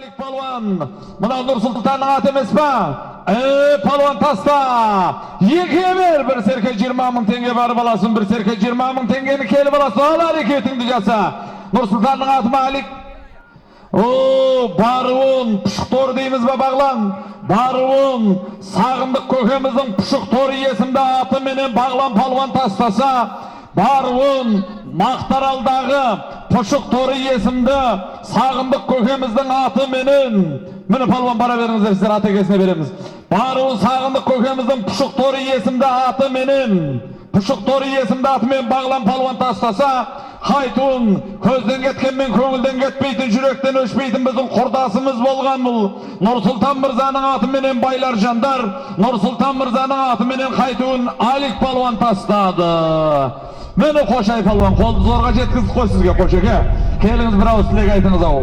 Alik Palvan. Mına Nursultan'ın atı emes pa? Palvan tasta. Bir serke 20.000 tenge barıp alasın. Bir serke 20.000 tengeni kelip alasın. Al hareketini jasa. Nursultan'ın atı Malik. Barıvun puşuktor deyimiz ba bağlan. Barıvun sağındık kökemizin puşuktor iyesimde atı menen bağlan palvan tastasa. Barıvun Maqtaraldağı puşuktor iyesimde sağındık kökemizin atı menen. Mene palvan bara veriniz sizler atı kesine veremiz. Barıvun sağındık kökemizin puşuktor iyesimde atı menen. Puşuktor iyesimde atı menen bağlan palvan tastasa. Haytun, közden ketken men köngülden ketpeytin, yürekten öşpeytin bizim kurdasımız bolgan bul. Nursultan Mirza'nın atı menen baylar jandar, Nursultan Mirza'nın atı menen Haytun Alik Palvan tastadı. Meni koşay palvan, koldu zorga jetkizip koy sizge koşak he. Keliniz bir avuz tilek aytınız av.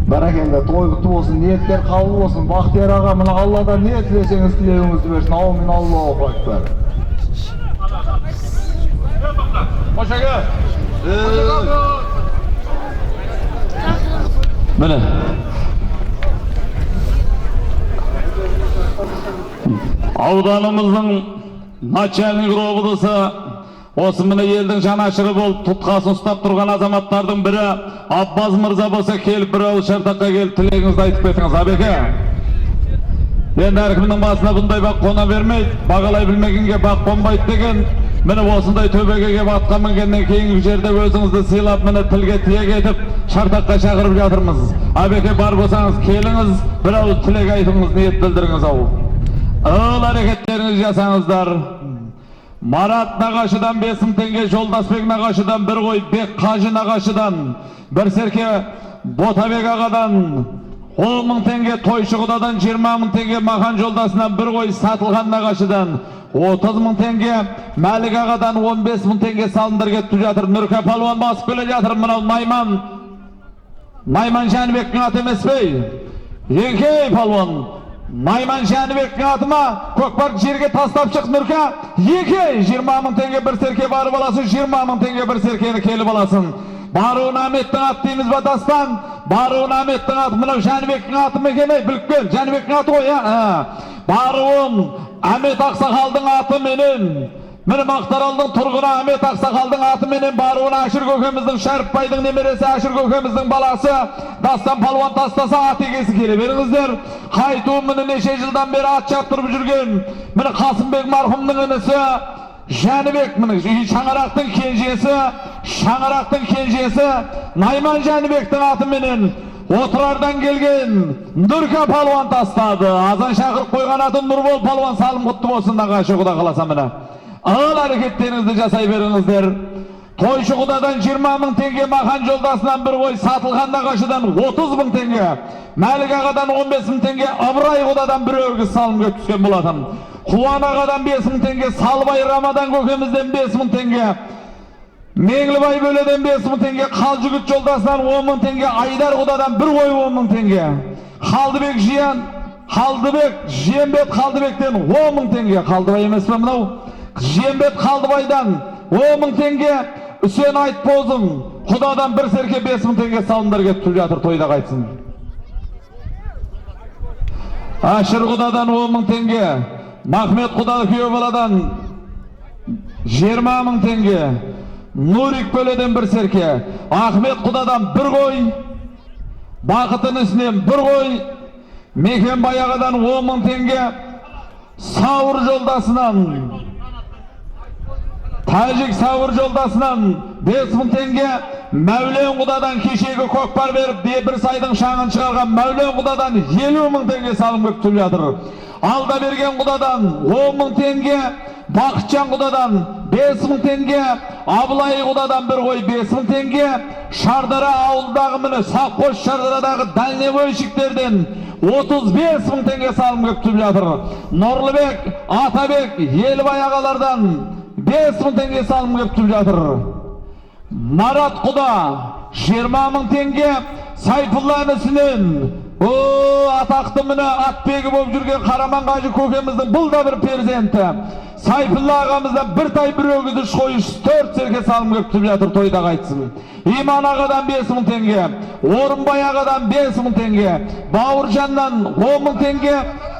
Barakende toy kutu olsun, niyetler kabul olsun. Bahtiyar ağa mına Allah'dan niyet dileseniz dileğinizi versin. Amin. Allahu Ekber. Koşak he. Mene. Avdanımızın начальник робудысы осы міне елдің жанашыры болып тұтқасын ұстап тұрған азаматтардың бірі Аббаз Мырза болса келіп бір ауыз шартаққа келіп тілегіңізді айтып кетіңіз. Абеке, енді әркімнің басына бұндай бақ қона бермейді, бағалай білмегенге бақ қонбайды деген. Міне осындай төбеге келіп атқа мінгеннен кейінгі жерде өзіңізді сыйлап міне тілге тиек етіп шартаққа шақырып жатырмыз. Абеке, бар болсаңыз келіңіз, бір ауыз тілек айтыңыз, ниет білдіріңіз ау. Ыл әрекеттеріңіз жасаңыздар. Марат нағашыдан 5.000 теңге, Жолдасбек нағашыдан бір қой, Бек Қажы нағашыдан, бір серке Ботабек ағадан 10.000 теңге, Тойшы құдадан 20.000 теңге, Махан Жолдасынан бір қой, Сатылған нағашыдан 30.000 теңге, Мәлік ағадан 15.000 теңге салындар кетіп жатыр. Нұрка палуан басып келе жатыр. Мынау Найман Жәнібектің аты емес пе? Еңкей палуан. Найман Жәнібектің атыма көкпар жерге тастап шық Нұрка. 20.000 теңге бір серке барып аласың, 20.000 теңге бір серкені келіп аласың. Баруын Аметтің аты дейміз ба дастан? Баруын Аметтің аты, мынау Жәнібектің аты мекеме, біліп кел, Жәнібектің аты ғой, Баруын Амет Ақсақалдың аты менен, міне Мақтаралдың тұрғыны Амет Ақсақалдың аты менен Баруын Ашыр көкеміздің, Шәріпбайдың немересі Ашыр көкеміздің баласы дастан палуан тастаса ат егесі келе беріңіздер. Қайтуын міне неше жылдан бері ат шаптырып жүрген міне Қасымбек марқұмның інісі Жәнібек, міне Шаңырақтың кенжесі Найман Жәнібектің аты менен Отырардан келген Нұрка палуан тастады. Азан шақырып қойған атын Нұрбол палуан салым құтты болсын нағашы құда қаласа міне. Ал әрекеттеріңізді жасай беріңіздер. Тойшы құдадан 20.000 теңге, Махан Жолдасынан бір қой, Сатылған нағашыдан 30.000 теңге, Мәлік ағадан 15.000 теңге, Ыбырай құдадан бір өргіз салым көп түскен болатын. Қуан ағадан 5.000 теңге, Салбай Рамадан көкемізден 5.000 теңге, Меңлібай бөледен 5.000 теңге, Қалжүгіт Жолдасынан 10.000 теңге, Айдар құдадан бір қой 10.000 теңге, Жиенбет Қалдыбектен 10.000 теңге, Қалдыбай емес пе мынау? Жиенбет Қалдыбайдан 10.000 теңге, Үсен Айтбозың құдадан бір серке 5.000 теңге салымдар кетіп жатыр, тойда қайтсын. Ашыр құдадан 10.000 теңге, Махмет құдалы күйеу баладан 20.000 теңге, Нурик бөледен бір серке, Ахмет құдадан бір қой, Бақытын үстінен бір қой, Мекенбай ағадан 10.000 теңге, Сауыр Жолдасынан, Тәжік Сауыр Жолдасынан 5.000 теңге, Мәулен құдадан кешегі көкпар беріп, бір сайдың шаңын шығарған Мәулен құдадан 50.000 теңге салым көп түсіп жатыр. Алда берген құдадан 10.000 теңге, Бақытжан құдадан 5.000 теңге, Абылай құдадан бір қой 5.000 теңге, Шардара ауылдағы міне Саққош Шардарадағы дальневойщиктерден 35.000 теңге салым көп түсіп жатыр. Нұрлыбек, Атабек, Елбай ағалардан 5.000 теңге салым көп түсіп жатыр. Марат құда 20.000 теңге, Сайфулла інісінен O ataқты mine atbegi болып жүрген Қараман Қажы көкеміздің бұл да бір перзенті. Сайфулла ағамыздан бір тай бір өгізді шойыш 4 серке салым көптіп жатыр тойда қайтсын. Иман ағадан 5.000 теңге, Орынбай ағадан 5.000 теңге, Бауыржаннан 10.000 теңге,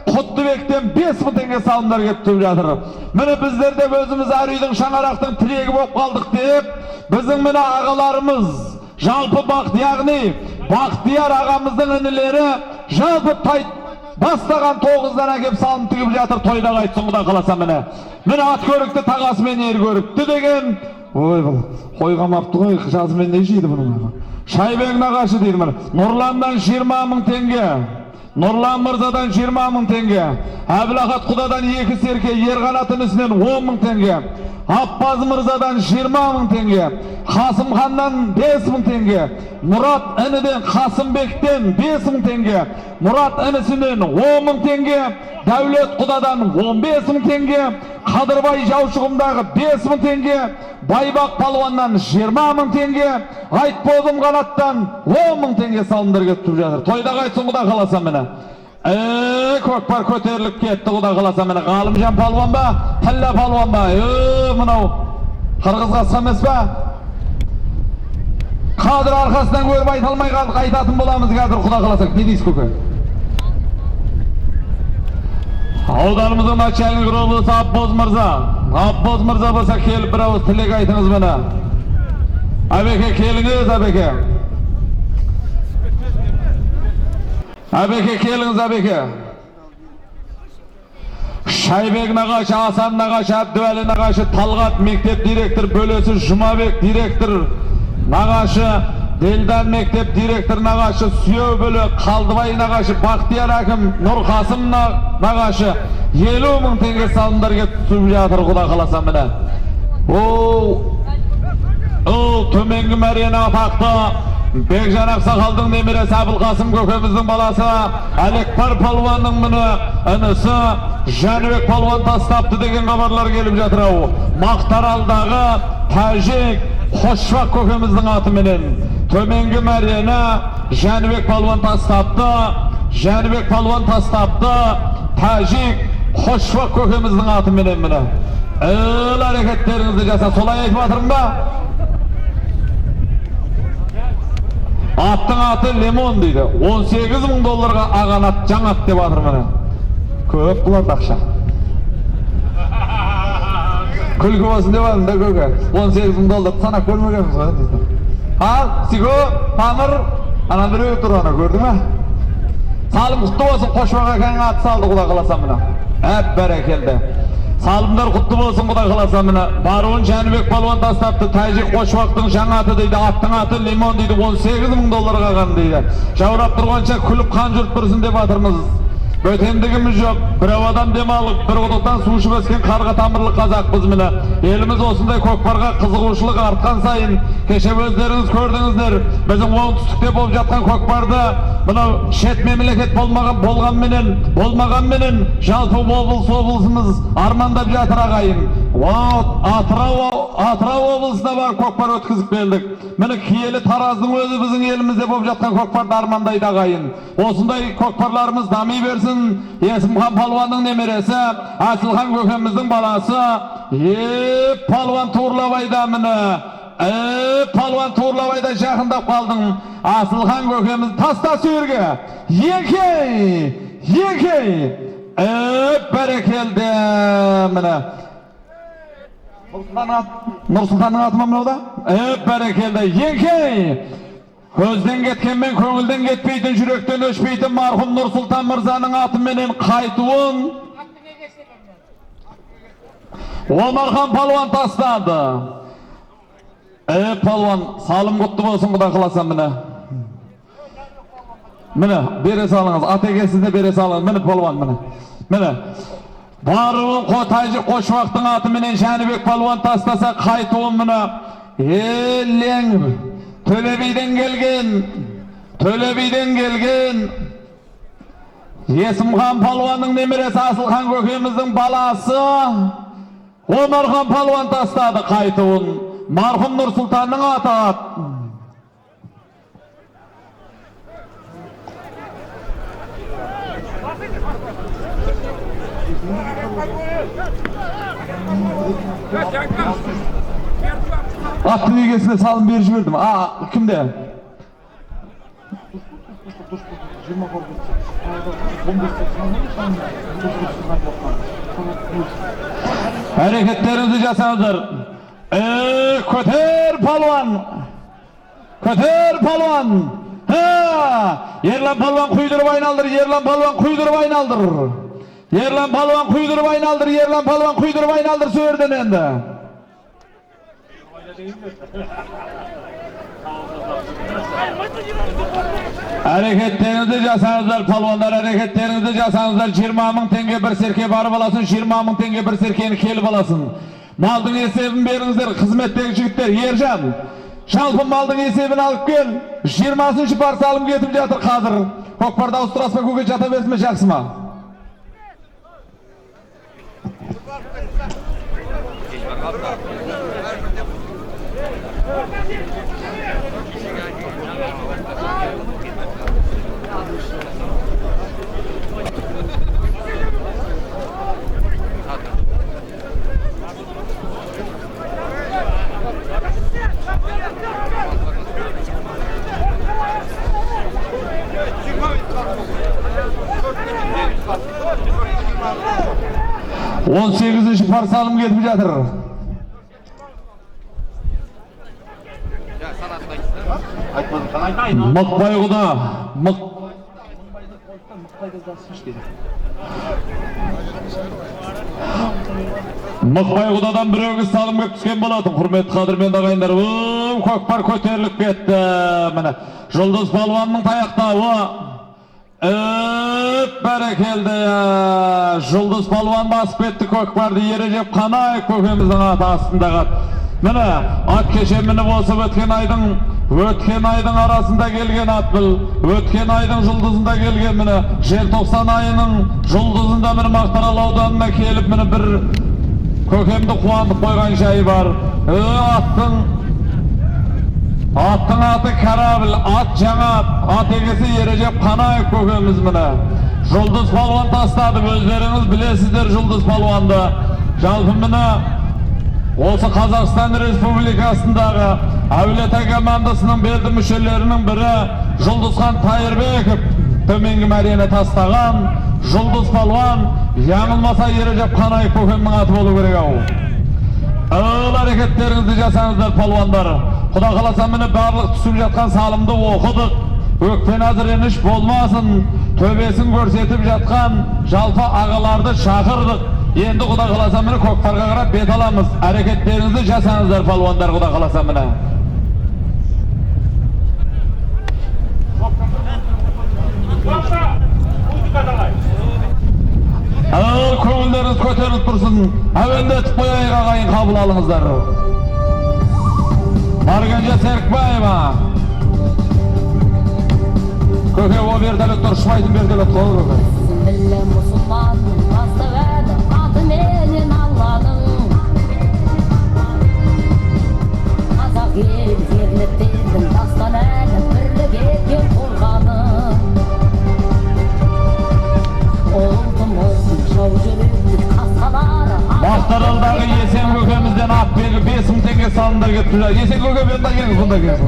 Құттыбектен 5.000 теңге салымдар көптіп жатыр. Міне біздер де өзіміз әр үйдің шаңарақтың тірегі болып қалдық деп, біздің міне ағаларымыз жалпы яғни Бақтияр ағамыздың інілері жалпы бастаған 9-дан әкеп салым тігіп жатыр тойда қайтсын құда қаласа міне. Міне ат көрікті тағасымен ер көрікті деген. Ой бұл қойғамапты ғой жазымен не жейді бұның. Шайбек нағашы дейді міне. Нұрландан 20.000 теңге. Нұрлан Мырзадан 20.000 теңге. Әбілақат құдадан 2 серке, Ерғанат інісінен 10.000 теңге. Аппаз Мырзадан 20.000 теңге. Қасымханнан 5.000 теңге. Мұрат ініден Қасымбектен 5.000 теңге. Мұрат інісінен 10.000 теңге. Дәулет құдадан 15.000 теңге. Қадырбай Жаушығымдағы 5.000 теңге. Байбақ Палуаннан 20.000 теңге. Айтбозым Қанаттан 10.000 теңге салымдар кетіп жатыр. Тойда қайтсын құда қаласа міне. Көкпар көтеріліп кетті құда қаласа міне. Ғалымжан палуан ба, Тілла палуан ба? Мынау қырғызға сымес ба? Қадыр арқасынан көріп айта алмай қалдық, айтатын боламыз қазір құда қаласақ. Не дейсіз көке? Ауданымыздың начальник облысы Апбоз Мырза. Апбоз Мырза болса келіп бір ауыз тілек айтыңыз міне. Әбеке келіңіз, әбеке. Әбеке келіңіз, әбеке. Шайбек нағашы, Асан нағашы, Әбдуәлі нағашы, Талғат мектеп директор бөлесі, Жұмабек директор нағашы, Делдан мектеп директор нағашы, Сүйеу бөлі, Қалдыбай нағашы, Бақтияр әкім, Нұрқасым нағашы, 50.000 теңге салымдар кетіп жатыр құда қаласа міне. Төменгі мәрені атақты Бекжан Ақсақалдың немересі Әбілқасым көкеміздің баласы Әлекпар палуанның міне інісі Жәнібек палуан тастапты деген хабарлар келіп жатыр ау. Мақтаралдағы Тәжік Қошбақ көкеміздің атыменен төменгі мәрені Жәнібек палуан тастапты. Жәнібек палуан тастапты. Тәжік Қошбақ көкеміздің атыменен міне. Әрекеттеріңізді жаса, солай айтып жатырмын ба? Аттың аты Лимон дейді. 18.000 долларға ағанат жаңат деп жатыр міне. Көп бұларды ақша. Күлкі болсын деп жатырмын да көке. 18.000 доллар санап көрмегенбіз ғой. Ал, Сиго, Тамыр, ана біреу тұр ана, көрді ме? Салым құтты болсын, Қошбақ әкеңнің аты салды құда қаласа міне. Әп бәрекелді. Салымдар құтты болсын құда қаласа міне. Баруын Жәнібек палуан тастапты. Тәжік Қошбақтың жаңа аты дейді. Аттың аты Лимон дейді. 18.000 долларға ған дейді. Жаурап тұрғанша күліп қан жүріп тұрсын деп атырмыз. Бөтендігіміз жоқ. Бір ауадан демалып, бір құдықтан су ішіп өскен қарға тамырлы қазақпыз міне. Еліміз осындай көкпарға қызығушылық артқан сайын, кеше өздеріңіз көрдіңіздер. Біздің оңтүстікте болып жатқан көкпарды мынау шет мемлекет болмағанменен жалпы облысымыз армандап жатыр ағайын. Атырау облысына бар көкпар өткізіп келдік. Міне киелі Тараздың өзі біздің елімізде болып жатқан көкпарды армандайды ағайын. Осындай көкпарларымыз дами берсін. Есімхан палуанның немересі, Асылхан көкеміздің баласы, палуан Турлабайда міне. Палуан Турлабайда жақындап қалдың. Асылхан көкеміз таста сүйірге. Екей. Бәрекелді міне. Нұрсұлтанның аты ма мынау да? Бәрекелді. Екей. Көзден кеткенмен көңілден кетпейтін, жүректен өшпейтін марқұм Нұрсұлтан Мырзаның атыменен қайтуын Омархан палуан тастады. Палуан, салым құтты болсын құда қаласа міне. Міне, бере салыңыз, атекесі де бере салыңыз. Міне палуан, міне. Баруын Тәжік Қошбақтың атыменен Жәнібек палуан тастаса қайтуын міне. Лең Төлебейден келген Есімхан палуанның немересі Асылхан көкеміздің баласы Омархан палуан тастады қайтуын. Марқұм Нұрсұлтанның аты. Attın egesine salın beri jibirdim. Kimde? 20 Hareketlerinizi jasanızlar. Köter palvan. Köter palvan. Yerlan palvan kuydurup aynaldır. Yerlan palvan kuydurup aynaldır. Yerlan palvan kuydurup aynaldır. Yerlan palvan kuydurup aynaldır. Söğürden endi. Hareketlerinizi jasanızlar palvanlar, hareketlerinizi jasanızlar. 20 000 tenge bir serke barıp alasın, 20 000 tenge bir serkeni kelip alasın. Maldın esebini berinizler, hizmetteki jigitler. Yerjan, şalpın maldın esebini alıp gel. 20-şı parça alım getip jatır hazır. Kokparda usturasma köke jata bersime jaksıma. On 8-ci parça alım getip jatır. Mıkbayguda Mıkbaygudadan bir ögüz salım kep түскен болатын. Құрметті қадірменді ағайындар, көкпар көтеріліп кетті. Міне Жұлдыз Палуанның таяқтауы бәрекелді. Жұлдыз Палуан басып кетті көкпарды. Ережеп Қанай көкеміздің аты астында қат. Міне ат кеше мініп осып өткен айдың арасында келген ат бұл. Өткен айдың жұлдызында келген міне желтоқсан айының жұлдызында міне Мақтаарал ауданына келіп міне бір көкемді қуандық қойған жайы бар. Аттың аты Карабіл, ат жаңа, ат егесі Ережеп Қанай көкеміз міне. Жұлдыз Палуан тастады, өздеріңіз білесіздер Жұлдыз Палуанды. Жалпы міне осы Қазақстан Республикасындағы Әулиеата командасының белді мүшелерінің бірі Жұлдызхан Тайырбеков төменгі мәрене тастаған Жұлдыз Палуан, жаңылмаса Ережеп Қанай көкемнің аты болу керек ау. Әрекеттеріңізді жасаңыздар палуандар. Құда қаласа міне барлық түсіп жатқан салымды оқыдық. Өкпен әзіреніш болмасын, төбесін көрсетіп жатқан жалпы ағаларды шақырдық. Енді құда қаласа міне көкпарға қарап бет аламыз. Әрекеттеріңізді жасаңыздар палуандар, құда қаласа міне. Көңілдеріңіз көтеріліп тұрсын. Әуенде етіп қояйық ағайын, қабыл алыңыздар. Марганжа Серікбаева. Көке о берділік тұршымайтын берділік қол көке. Білі мұсылманның бастығады, аты менен Алланың. Қазақ ел жерліктердің дастан әлі бірлік еткен қорғаны. Мақтааралдағы Есен көкемізден ат белгі 5.000 теңге салымдар кетіп жүр. Есен көке бenda келіңіз, бұнда келіңіз.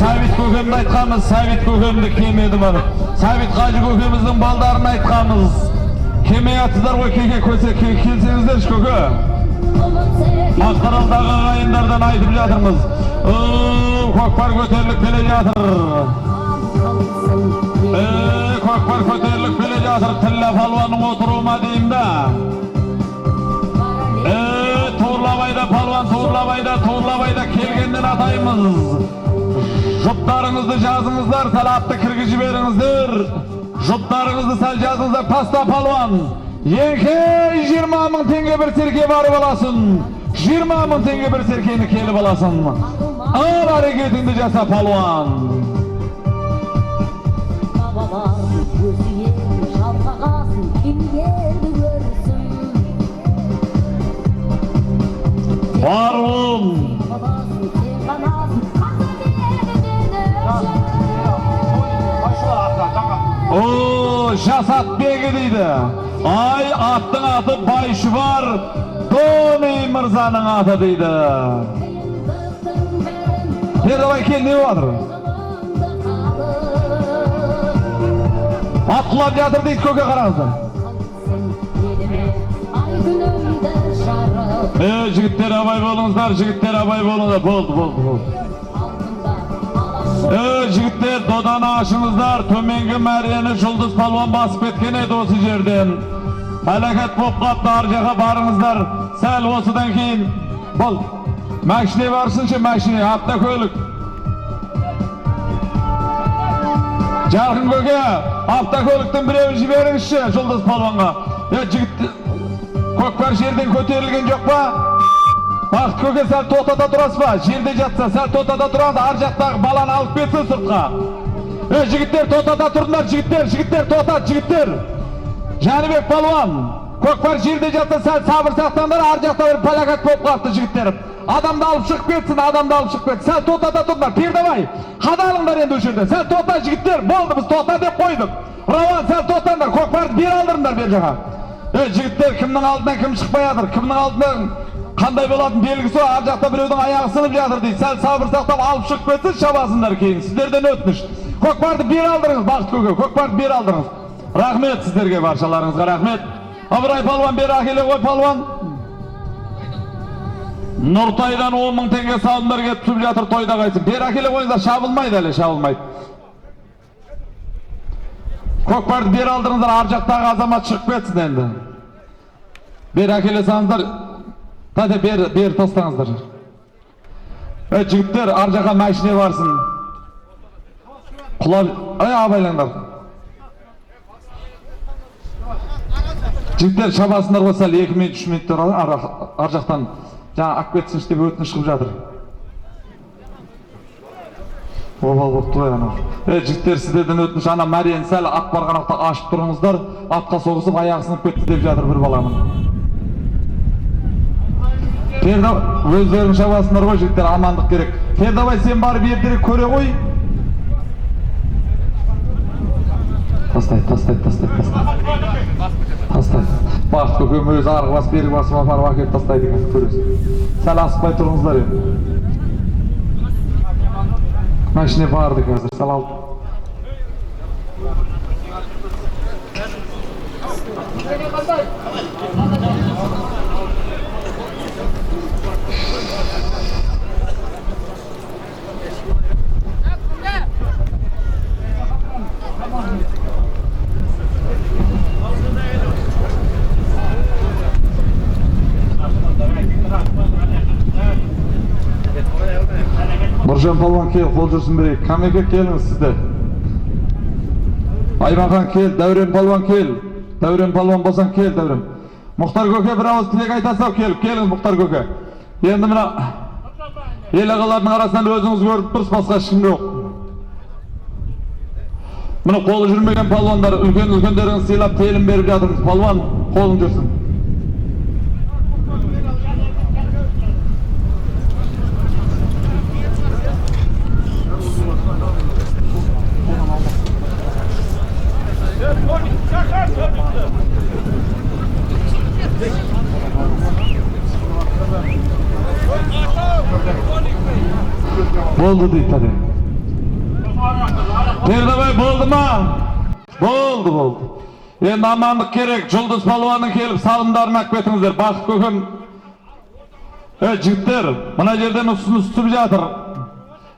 Сәбит көкемді айтқамыз, Сәбит көкемді кемеді бары. Сәбит Қажы көкеміздің балдарын айтқамыз. Кемей атыздар ғой, келсеңіздер көке. Мақтааралдағы ағайындардан айтып жатырмыз. Көкпар көтеріліп келе жатыр. Көкпар көтеріліп келе жатыр. Тіллә палуанның отыруыма деймді. Туырлабайда келгенден атаймыз. Жұптарыңызды жазыңыздар, салапты кіргі жіберіңіздер. Жұптарыңызды сәл жазыңыздар. Таста палуан. Енке 20.000 теңге бір серке барып аласын. 20.000 теңге бір серкені келіп аласын. Ал әрекетіңді жаса палуан. Бабалардың көзі елді шалқағасын, кемерді көрсін. Баруым. Бабасын сен ғана O Jasat Begi deydi. Ay attın adı Bayşuvar Doni Mirza'nın adı deydi. Perdavay kel ne vardır? Atkulab yatır deydi köke karanızda. Jigitler abay bolunuzlar, jigitler abay bolunuzlar. Boldu. Jigitler dodan aşınızlar, tömengi məriyeni Жұлдыз Palvan basıp etken edi osu жерден. Halakat bop qaptı arjağa barınızlar. Sel osudan keyin bol. Мәkşine varsınca мәkşine, hafta köylük. Jarkın köke, hafta köylükten birevi jiberingizçi Жұлдыз Palvanға. Jigit Көкпар жерден көтерілген жоқ па? Бақыт көке сәл тоқтата тұрасыз ба? Жерде жатса сәл тоқтата тұрады, ар жақтағы баланы алып кетсін сыртқа. Жігіттер тоқтата тұрдыңдар, жігіттер тоқтат, жігіттер. Жәнібек палуан, көкпар жерде жатса сәл сабыр сақтаңдар, ар жақта бір палакат болып қалыпты жігіттер. Адамды алып шығып кетсін, сәл тоқтата тұрдыңдар. Пердабай, қадалыңдар енді осы жерде. Сәл тоқта жігіттер, болды біз тоқта деп қойдық. Рауан сәл тоқтаңдар, көкпарды бер алдырыңдар бер жақа. Жігіттер кімнің алдынан кім шықпай жатыр, кімнің алдынан қандай болатын белгісі, ар жақта біреудің аяғы сынып жатыр дейді. Сәл сабыр сақтап алып шығып кетсін, шабасыңдар кейін. Сіздерден өтініш. Көкпарды бер алдырыңыз, Бақыт көке, көкпарды бер алдырыңыз. Рахмет сіздерге, баршаларыңызға рахмет. Абырай палуан, бер әкеле ғой палуан. Нұртайдан 10 мың теңге салымдар кетіп түсіп жатыр, тойда қайтсын. Бер әкеле қойыңыздар, шабылмайды әлі, шабылмайды. Көкпарды бер алдырыңыздар, ар жақтағы азамат шығып кетсін енді. Бер әкеле салыңыздар, тәте бер тастаңыздар. Жігіттер, ар жаққа мәшіне барсын. Құлап, абайлаңдар. Жігіттер шабасындар ғой, сәл 2 минут, 3 минуттер ар жақтан жаңа ақ кетсін деп өтініш шығып жатыр. Обал болып тұр ана. Жігіттер сіздерден өтініш, ана мәрияны сәл ат барған ақта ашып тұрыңыздар, атқа соғысып аяғы сынып кетті деп жатыр бір баламын. Өздерің шабасындар ғой жігіттер, амандық керек. Пердабай сен барып ертерек көре ғой. Тастайды. Бақыт көкем өзі арғы басып, бергі басып, апарып әкеліп тастайды екен, көресің. Сәл асықпай тұрыңыздар енді. Мәшіне барды қазір, сәл алып. Нұржан палуан кел, қол жүрсін берейік. Камеге келіңіз сізді. Аймақан кел, Дәурен палуан кел. Дәурен палуан болсаң кел, Дәурен. Мұхтар көке бір ауыз тілек айтасау, келіңіз Мұхтар көке. Енді мына ел ағалардың арасынан өзіңіз көріп тұрсыз, басқа ешкім жоқ. Мына қолы жүрмеген палуандар, үлкендеріңіз сыйлап телім беріп жатырмыз. Палуан, қолың жүрсін. Болды дейді тәде. Пердабай болды ма? Болды. Енді амандық керек. Жұлдыз палуанның келіп салымдарын ақ кетіңіздер. Бақыт көкем. Жігіттер, мына жерден ұсынып жатыр.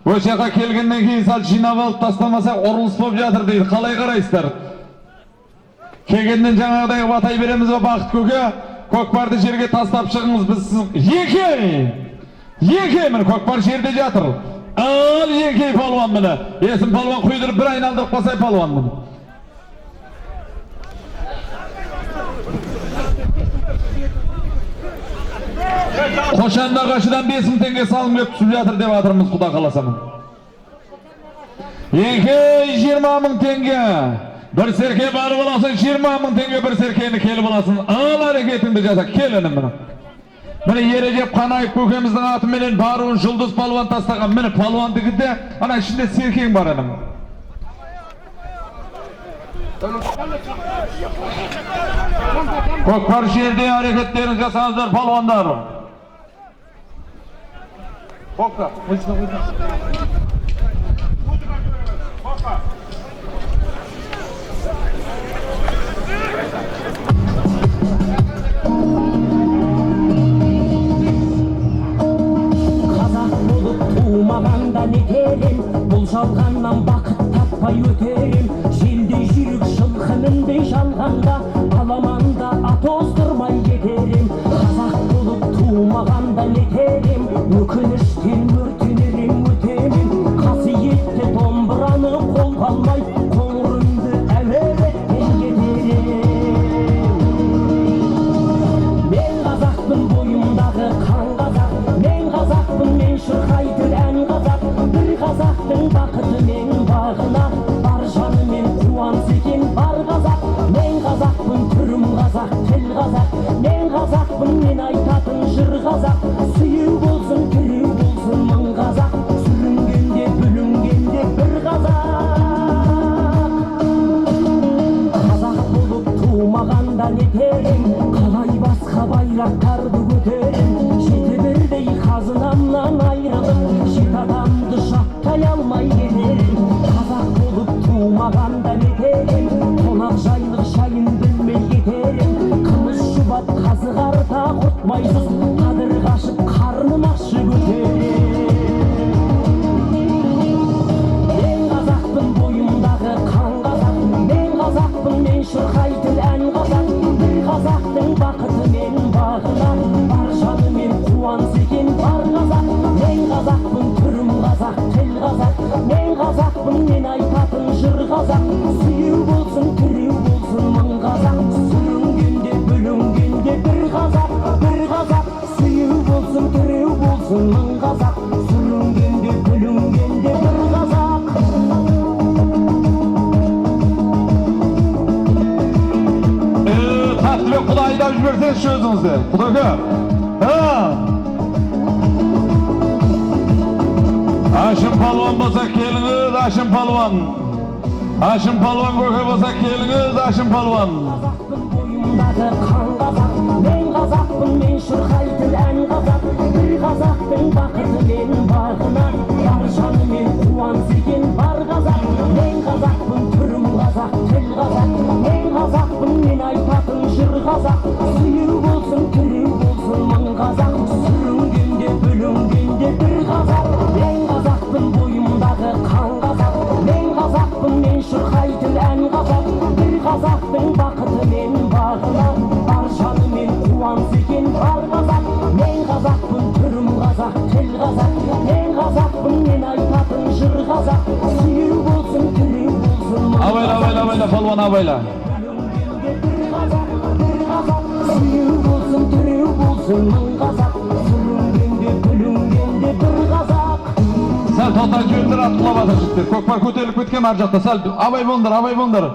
Осы жаққа келгеннен кейін сәл жинап алып тастамасақ ұрылыс болып жатыр дейді. Қалай қарайсыздар? Келгеннен жаңағыдай батай береміз ба Бақыт көке? Көкпарды жерге тастап шығыңыз, біз сіз... Еке, міне көкпар жерде жатыр. Ал еке палуан міне. Есім палуан құйдырып бір айналдырып қосай палуан міне. Қошанда қашыдан 5 мың теңге салым кеп түсіп жатыр деп жатырмыз, құда қаласамын. Еке 20 мың теңге. Bir serke barı olasın, 20 мың теңге bir serkeni kelip olasın. Al hareketinde jasa, kelinin mine. Mine Yerejep Kanayip kökemizдің atı menen barıun Жұлдыз Palvan tastagan. Mine palvan digide, ana içinde serkeğin var hanım. Көкпар жерде hareketlerini жасаңыздар palvonlar. Kokka, mıçına koydum. Kokka. Қазақ болып туылмағанда нетерем, бұл жалғаннан бақыт таппай өтерем. Желдей жүрек жылқынындай жалғанда, аламанда ат оздырмай кетерем. Қазақ болып туылмағанда нетерем, өкініштен өртенерем өтемем. Қасиетті домбыраны қолға алмай, қоңырымды әуелеттен кетерем. Мен қазақпын, бойымдағы қан қазақ, мен қазақпын, мен шырқайтын ән қазақ. Bir қазақтың бақыты мен бағына, бар жанымен қуанса екен бар қазақ. Мен қазақпын, түрім қазақ, тіл қазақ, мен қазақпын, мен айтатын жыр қазақ. Сүйеу болсын, тіреу болсын мың қазақ, сүрінгенде бүлінгенде бір қазақ. Қазақ болып туылмағанда нетерем, қалай басқа байрақтарды көтерем. Жеті бірдей қазынамнан айрылып, шет адамды жаттай алмай кетерем. Қазақ болып туылмағанда нетерем, қонақ жайлық шайын білмей кетерем. Қымыз шұбат қазы қарта құртмайсыз, қадір қашып қарным ашып өтерем. Мен қазақпын, бойымдағы қан қазақ, мен қазақпын, мен шырқайтын ән қазақ. Bir қазақтың бақыты мен бағына, бар жанымен қуанса екен бар қазақ. Мен қазақпын, түрім қазақ, тіл қазақ, мен қазақпын, мен айтатын жыр қазақ. Сүйеу болсын, тіреу болсын мың қазақ, сүрінгенде бүлінгенде бір қазақ. Bir қазақ, сүйеу болсын, тіреу болсын мың қазақ, сүрінгенде бүлінгенде бір қазақ. Tatlı Kuda ayda jüberseniz şu özünüzde. Kudaka. Ha. Haşim Palvan bolsa keliniz, Haşim Palvan. Haşim Palvan köke bolsa keliniz, Haşim Palvan. Қазақтың бойымдағы қан қазақ, мен қазақпын, мен шырқайтын ән қазақ. Bir қазақтың бақыты мен бағына, бар жанымен қуанса екен бар қазақ. Мен қазақпын, түрім қазақ, тіл қазақ, мен қазақпын, мен айтатын жыр қазақ. Сүйеу болсын, тіреу болсын мың қазақ, сүрінгенде бүлінгенде бір қазақ. Мен қазақпын, бойымдағы қан қазақ, мен қазақпын, мен шырқайтын ән қазақ. Bir қазақтың бақыты мен бағына, бар жанымен қуанса екен бар қазақ. Мен қазақпын, түрім қазақ, тіл қазақ, мен қазақпын, мен айтатын жыр қазақ. Сүйеу болсын, тіреу болсын мың Abayla abayla abayla Palvan abayla. Сүйеу болсын, тіреу болсын мың қазақ, сүрінгенде бүлінгенде бір қазақ. Sel total jübetler atqıla basar jübetler. Көкпар көтеріліп кеткен ар жақта. Sel abay болыңдар, abay болыңдар.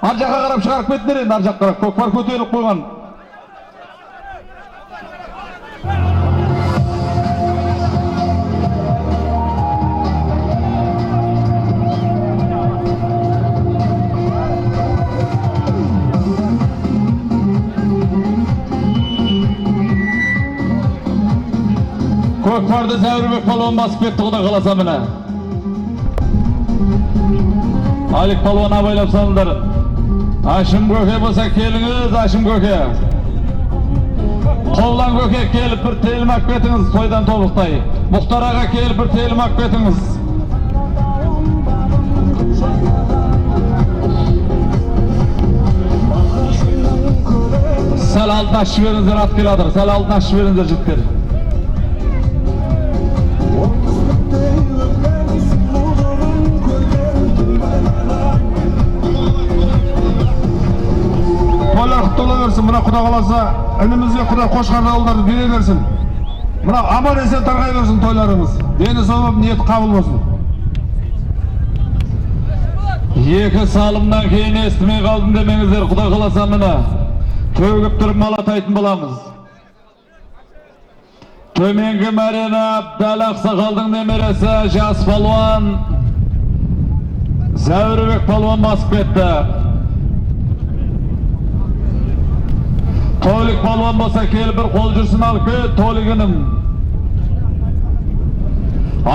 Ар жаққа қарап шығарып кетіңдер енді, ар жаққа қарап. Көкпар көтеріліп қойған. Көкпарды Зәуірбек Palvan басып кетті, Құда қаласа міне. Алик Palvan абайлап салыңдар. Haşim Köke bolsa keliniz, Haşim Köke. Qovlan Köke kelip bir telimak betiniz toydan toluqtay. Muxtar ağa kelip bir telimak betiniz. Sal altına aşıp verinizler at keladır, sal altına aşıp verinizler jitler. Toylar құтты бола берсін, мына Құда қаласа інімізге Құда қошқарды ауылдарды бере берсін. Мына аман есен тарғай берсін тойларымыз. Дені соғып ниет қабыл болсын. Екі салымнан кейін естімей қалдым демеңіздер, Құда қаласа міне. Төгіп тұрып мал атайтын боламыз. Төменгі мәрені Абдал Ақсақалдың немересі жас палуан Зәуірбек Palvan басып кетті. To'lik palvon bo'lsa kel bir qo'l jursin al kel to'liginim.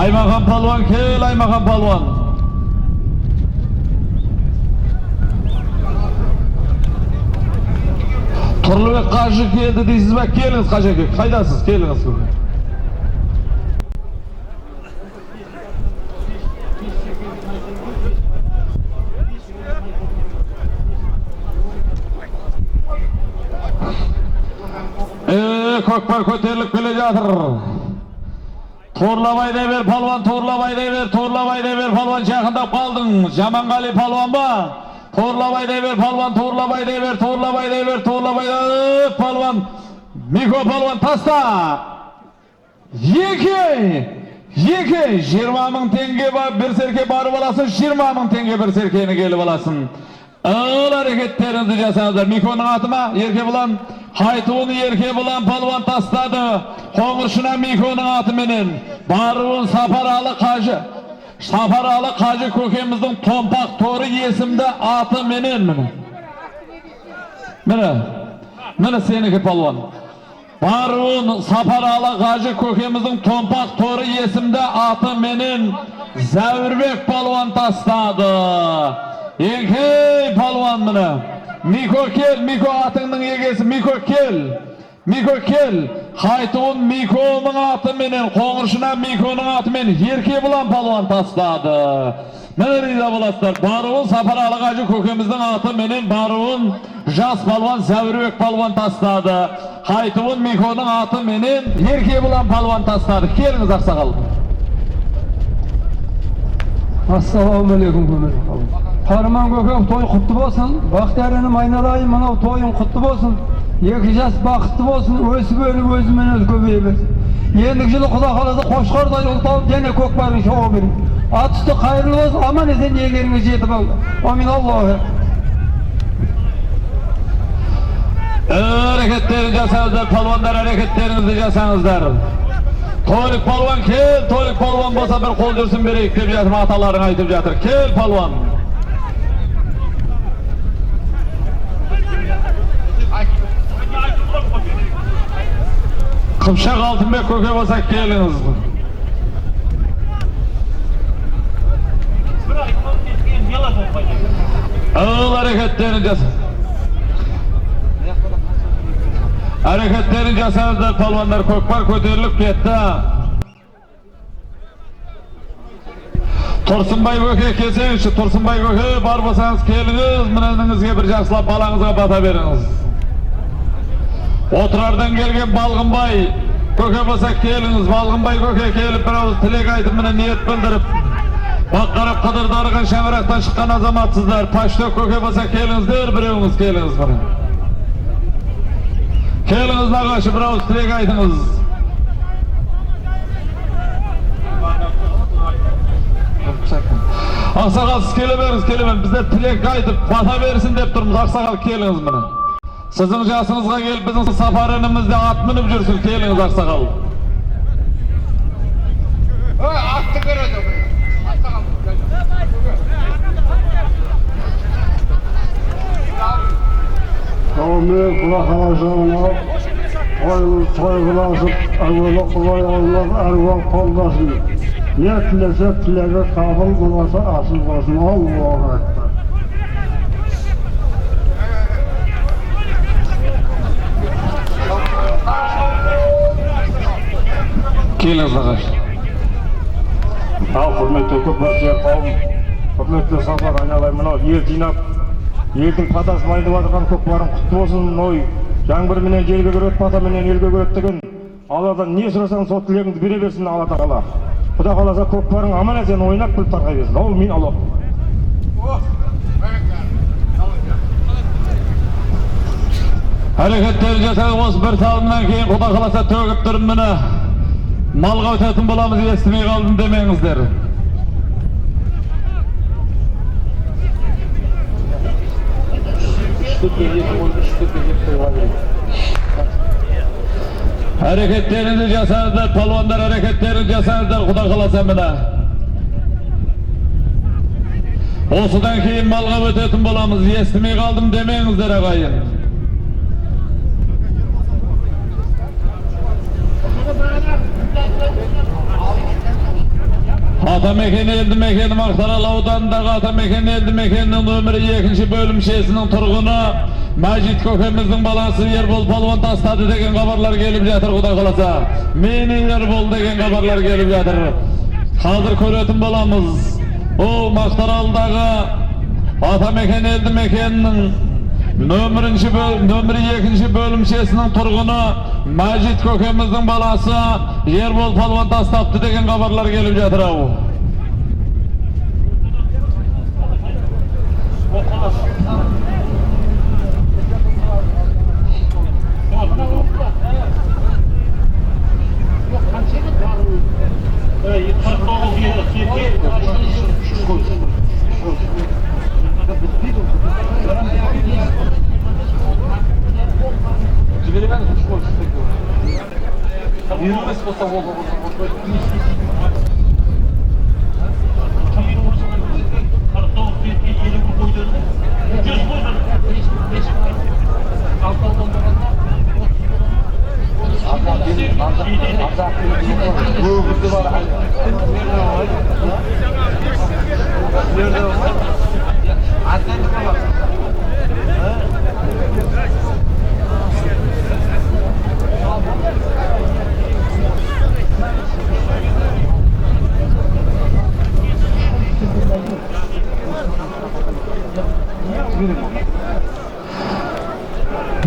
Aymagan palvon kel, aymagan palvon. Turlubek Qaji keldi deysiz va keliniz Qaji aka. Qaydasiz? Keliniz. Ko'kpar ko'tarilib kelajatir. To'rlab aydaver palvon, to'rlab aydaver, to'rlab aydaver palvon yaqinlab qolding. Jamanqali palvonmi? To'rlab aydaver palvon, to'rlab aydaver, to'rlab aydaver, to'rlab aydaver palvon. Miko palvon tasta. Yeki 20 ming tenge bir serke barib olasın, 20 ming tenge bir serkeni gelip olasın. Ağır hareketlerinizi jasangizlar. Miko'ning atma yerke bilan Haytuğunu yerke bulan palvon tasladı. Qo'ng'irshina Miko'ning ati menen. Baribun Safaralı Qaji. Safaralı Qaji ko'kemizning to'mpoq to'ri yesimda ati menen. Mana seniki palvon. Baribun Safaralı Qaji ko'kemizning to'mpoq to'ri yesimda ati menen. Zavirbek palvon tasladı. Hey palvon mana. Miko kel, Miko atının egesi, Miko kel. Miko kel. Haytuğun Miko'nun atı menen, qo'ng'irshina Miko'nun atı menen yerke bulan palvon tasladı. Mana riza bo'lasizlar. Baribun Safaralı Qaji ko'kemizning atı menen baribun jas palvon Zavirbek palvon tasladı. Haytuğun Miko'nun atı menen yerke bulan palvon tasladı. Keliniz aqsaqal. Assalomu alaykum Ömer. Qarman ko'kam to'y qutlu bo'lsin. Baxtiyarim aynalayim, mana to'ying qutlu bo'lsin. Екі жас бақытты болсын, өсіп өніп өзімен өзі көбейе берсін. Ендігі жылы Құда қаласа Қошқардай ұл тауып және көкпарын шоғы берейін. Ат үсті қайырлы болсын, аман есен егеріңе жетіп алды. Амин Аллахы. Hareketlerini жасаңыздар, palvonlar hareketlerinizi жасаңыздар. To'lik palvon kel, to'lik palvon bo'lsa bir qo'l жүрсін bereyik deb жатыр, atalaring aytib жатыр. Kel palvon. Qıpshaq Altınbek ko'ka bo'lsa keliniz. Ağıl hareketlerini жасаңыздар. Hareketlerini жасаңыздар palvonlar, ko'kpar ko'tarilib ketdi. Tursunbay ko'ka kelsеңizchi, Tursunbay ko'ka bor bo'lsangiz keliniz, miningizga bir yaxshilab balangizga bata beriniz. Oturardan gelgen Balgınbay ko'ka bo'lsa keliniz, Balgınbay ko'ka kelib bir og'iz tilek aytib meni niyet bildirib baqqarab qidirdargan şamaraqdan chiqqan azamatsizlar. Pashto ko'ka bo'lsa kelinizlar, bireviniz keliniz bana. Keliniz naqashi bir og'iz tilek aytınız. Aqsaqal siz keleberiniz, bizler tilek aytib bata bersin deb turmiz. Aqsaqal keliniz bana. Sizin jasınızga gelip bizim safarinimizde at minib жүрсün, keliniz aqsaqal. Attı görüyordu. Kavmi kulaklaşana toygulaşıp evvela kolay Allah ervan koldasın. Ne tilese tilege kabul bulasa asıl olsun. Allah'a ekber. Keliniz aqash. Hurmatli ko'pchilik qavm, hurmatli safar aynalayım, mana yer jinab, yerning patasi maydab atgan ko'kparim qutlu bo'lsin. Noy, жаңбыр менен жерге көрөт, пата менен элге көрөt деген Алладан не сұрасаң сол тілегіңді бере берсін Алла Тағала. Құда қаласа көкпарың аман есен ойнап күліп тарқай берсін. Аумин Аллах. Hareketleri жасаңыз bir salımdan keyin Құда қаласа tөгіп тұрып мені malga ötetin bulamız estimeye kaldım demeyinizler. Hareketlerinizi жасаңыздар, palvonlar hareketlerinizi жасаңыздар, Құда қаласа mene. Osıdan keyin malga ötetin bulamız estimeye kaldım demeyinizler ağayın. Atameken eldi mekeni Maqtaral audanındagı Atameken eldi mekeninin nömeri 2 bölümşesinin turgunu Majit kökemizin balası Yerbol Palvan tasladı degen kabarlar gelip jatır Kuda kalasa. Meni Yerbol degen kabarlar gelip jatır. Hazır köretin balamız. O Maqtaral'dagı Atameken eldi mekeninin nömeri 2 bölümşesinin turgunu Majit kökemizin balası Yerbol Palvan tasladı degen kabarlar gelip jatır.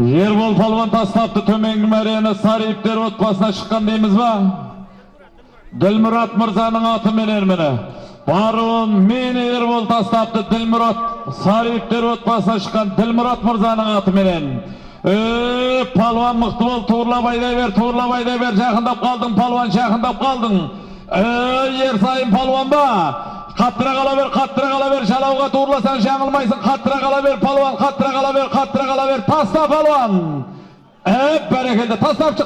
Yerbol Palvan taslaptı tömengi meriyene sarı ipleri otpasına çıkan deyimiz va? Dilmurat Mirza'nın atı menermine. Barun meni Yerbol taslaptı Dilmurat sarı ipleri otpasına çıkan Dilmurat Mirza'nın atı menen. Palvan mıhtı bol tuğurlabay ver жақындап kaldın palvan жақындап kaldın. Yer sayın palvan ba. Kattıra kala ver, şalavga tuğurlasan şangılmaysın, kattıra kala ver palvan, kattıra kala ver, tasla palvan. Berekelde, taslap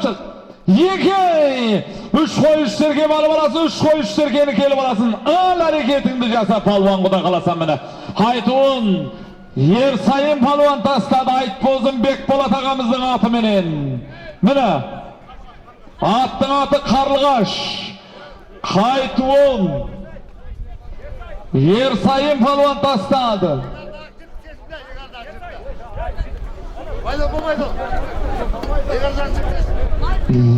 çık. 2 3 koy 3 serke balıp alasın, 3 koy 3 serkeni kelip alasın. Al hareketini jasa palvan kuda kalasan mene. Haytun, yer sayın palvan tasladı, Aytbozun Bekbolat ağamыздың atı menen. Mene, attың atı Karlıgaş. Haytun, yer sayın palvan tasladı.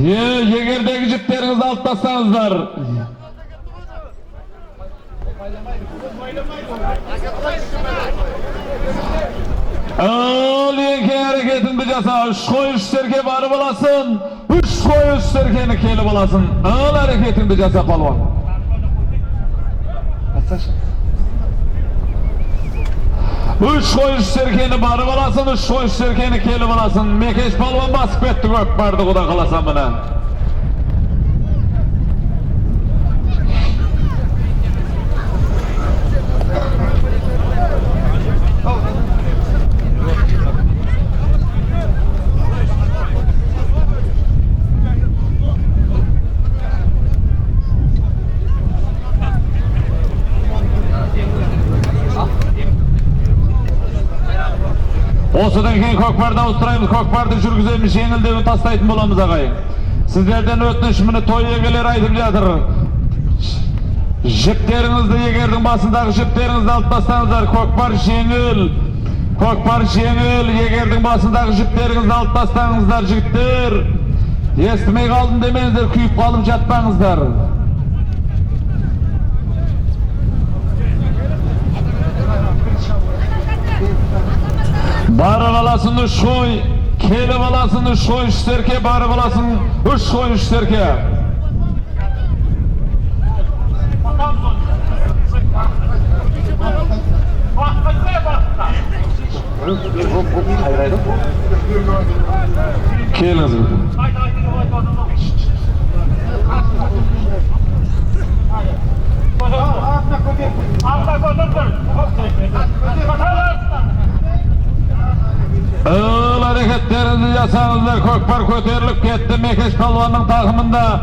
Yegerdeki jiplerinizi alıp tassanızlar. Al yenke hareketini jasa, 3 koy 3 serke barıp alasın, 3 koy 3 serkeni kelip alasın. Al hareketini jasa palvan. 3 koy 3 serkeni barıp alasın, 3 koy 3 serkeni kelip alasın. Mekeş palvan basıp etti gök bardı kuda kalasan mene. Osudan keyin Kökpar'da Avustraliyamiz, Kökpar'da жүрgüzemiz жеңилдигин tastaytın bolamız ağayın. Sizlerden ötünüşümünü toy egeleri aytıp jatır. Jipteriňizdi egerdiň basındaky jipteriňizdi alıp tastaňyzlar. Kökpar жеңil, egerdiň basındaky jipteriňizdi alıp tastaňyzlar jigitler. Estimey kaldym demeňizler, kuyup kalıp jatmaňyzlar. Barıp alasın 3 koy, kelip alasın 3 koy 3 serke, barıp alasın 3 koy 3 serke. Keliniz. Öl hareketlerinizi jasanızlar. Kökpar köterilip ketdi. Mekeş palvanın takımında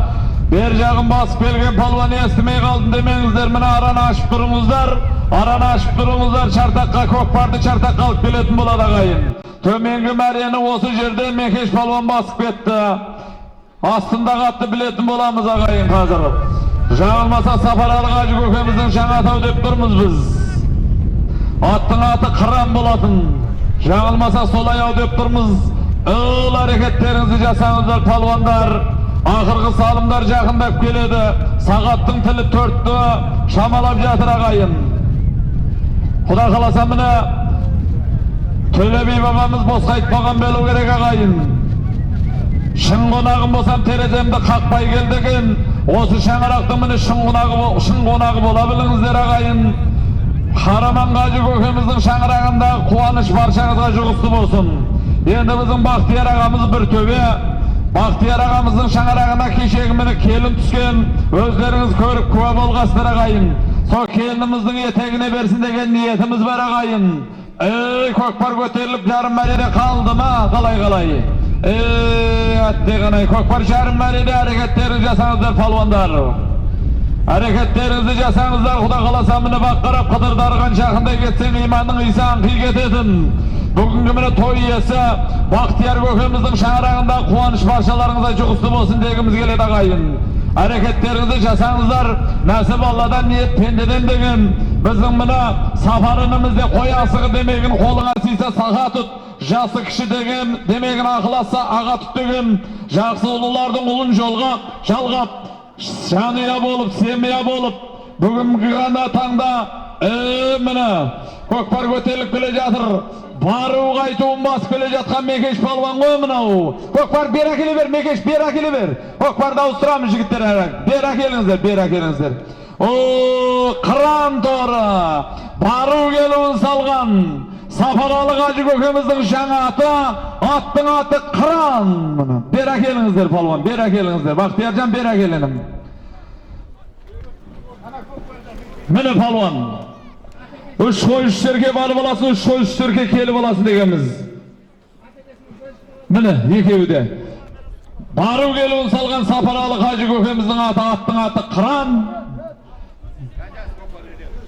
bir jagın basıp gelgen palvanı estimey kaldın demeňizler. Mine arany açıp durumuzlar. Çartakka Kökpardy çartakka alıp geletin bolady agayyn. Tömengi meriyeni osu jerde Mekeş palvan basıp ketdi. Астында қатты білетін боламыз ағайын қазір. Жаңылмаса Сапаралы Қажы көкеміздің Жаңатау деп тұрмыз біз. Аттың аты Қыран болатын. Жаңылмаса Солаяу деп тұрмыз. Ыл әрекеттеріңізді жасаңыздар палуандар. Ақырғы салымдар жақындап келеді. Сағаттың тілі 4-ті шамалап жатыр ағайын. Құда қаласа міне Төле би бабамыз босқа айтпаған болу керек ағайын. Шын қонағым болсам тереземді қақпай келдеген. Осы шаңырақтың міне шын қонағы бола біліңіздер ағайын. Қараман Қажы көкеміздің шаңырағында қуаныш баршаңызға жұғысты болсын. Енді біздің Бақтияр ағамыз бір төбе. Бақтияр ағамыздың шаңырағына кешегі міне келін түскен. Өздеріңіз көріп куә болғасыздар ағайын. Сол келініміздің етегіне берсін деген ниетіміз бар ағайын. Көкпар көтеріліп жарым мәреде қалды ма? Қалай? Әттеғанай, көкпар жарым мәреде әрекеттеріңізді жасаңыздар палуандар. Әрекеттеріңізді жасаңыздар, құда қаласа міне баққарап қыдырдарған жақындай кетсең иманның исаң қи кететін. Бүгінгі міне той иесі Бақтияр көкеміздің шаңырағында қуаныш баршаларыңызға жұғысты болсын дегіміз келеді ағайын. Әрекеттеріңізді жасаңыздар, нәсіп Алладан ниет пендеден деген. Біздің мына сапарынымызде қой асығы демегін қолыңа сиса саға тұт, жасы кіші деген демегін ақыласа аға тұт деген. Жақсы ұлылардың ұлын жолға жалғап, жанұя болып, семья болып, бүгінгі ғана таңда міне көкпар көтеріліп келе жатыр. Бару қайтуын басып келе жатқан Мекеш палуан ғой мынау. Көкпар бер әкеле бер, Мекеш бер әкеле бер. Көкпарды ауыстырамыз жігіттер әрек. Бер әкеліңіздер. Қыран торы, бару келуін салған Сапаралы Қажы көкеміздің жаңа аты, аттың аты Қыран. Бер әкеліңіздер палуан, бер әкеліңіздер. Бақтияржан бер әкеленім. Міне палуан. Үш қой үштерге барып аласың, үш қой үштерге келіп аласың дегеніміз. Міне, екеуі де. Бару келуін салған Сапаралы Қажы көкеміздің аты, аттың аты Қыран.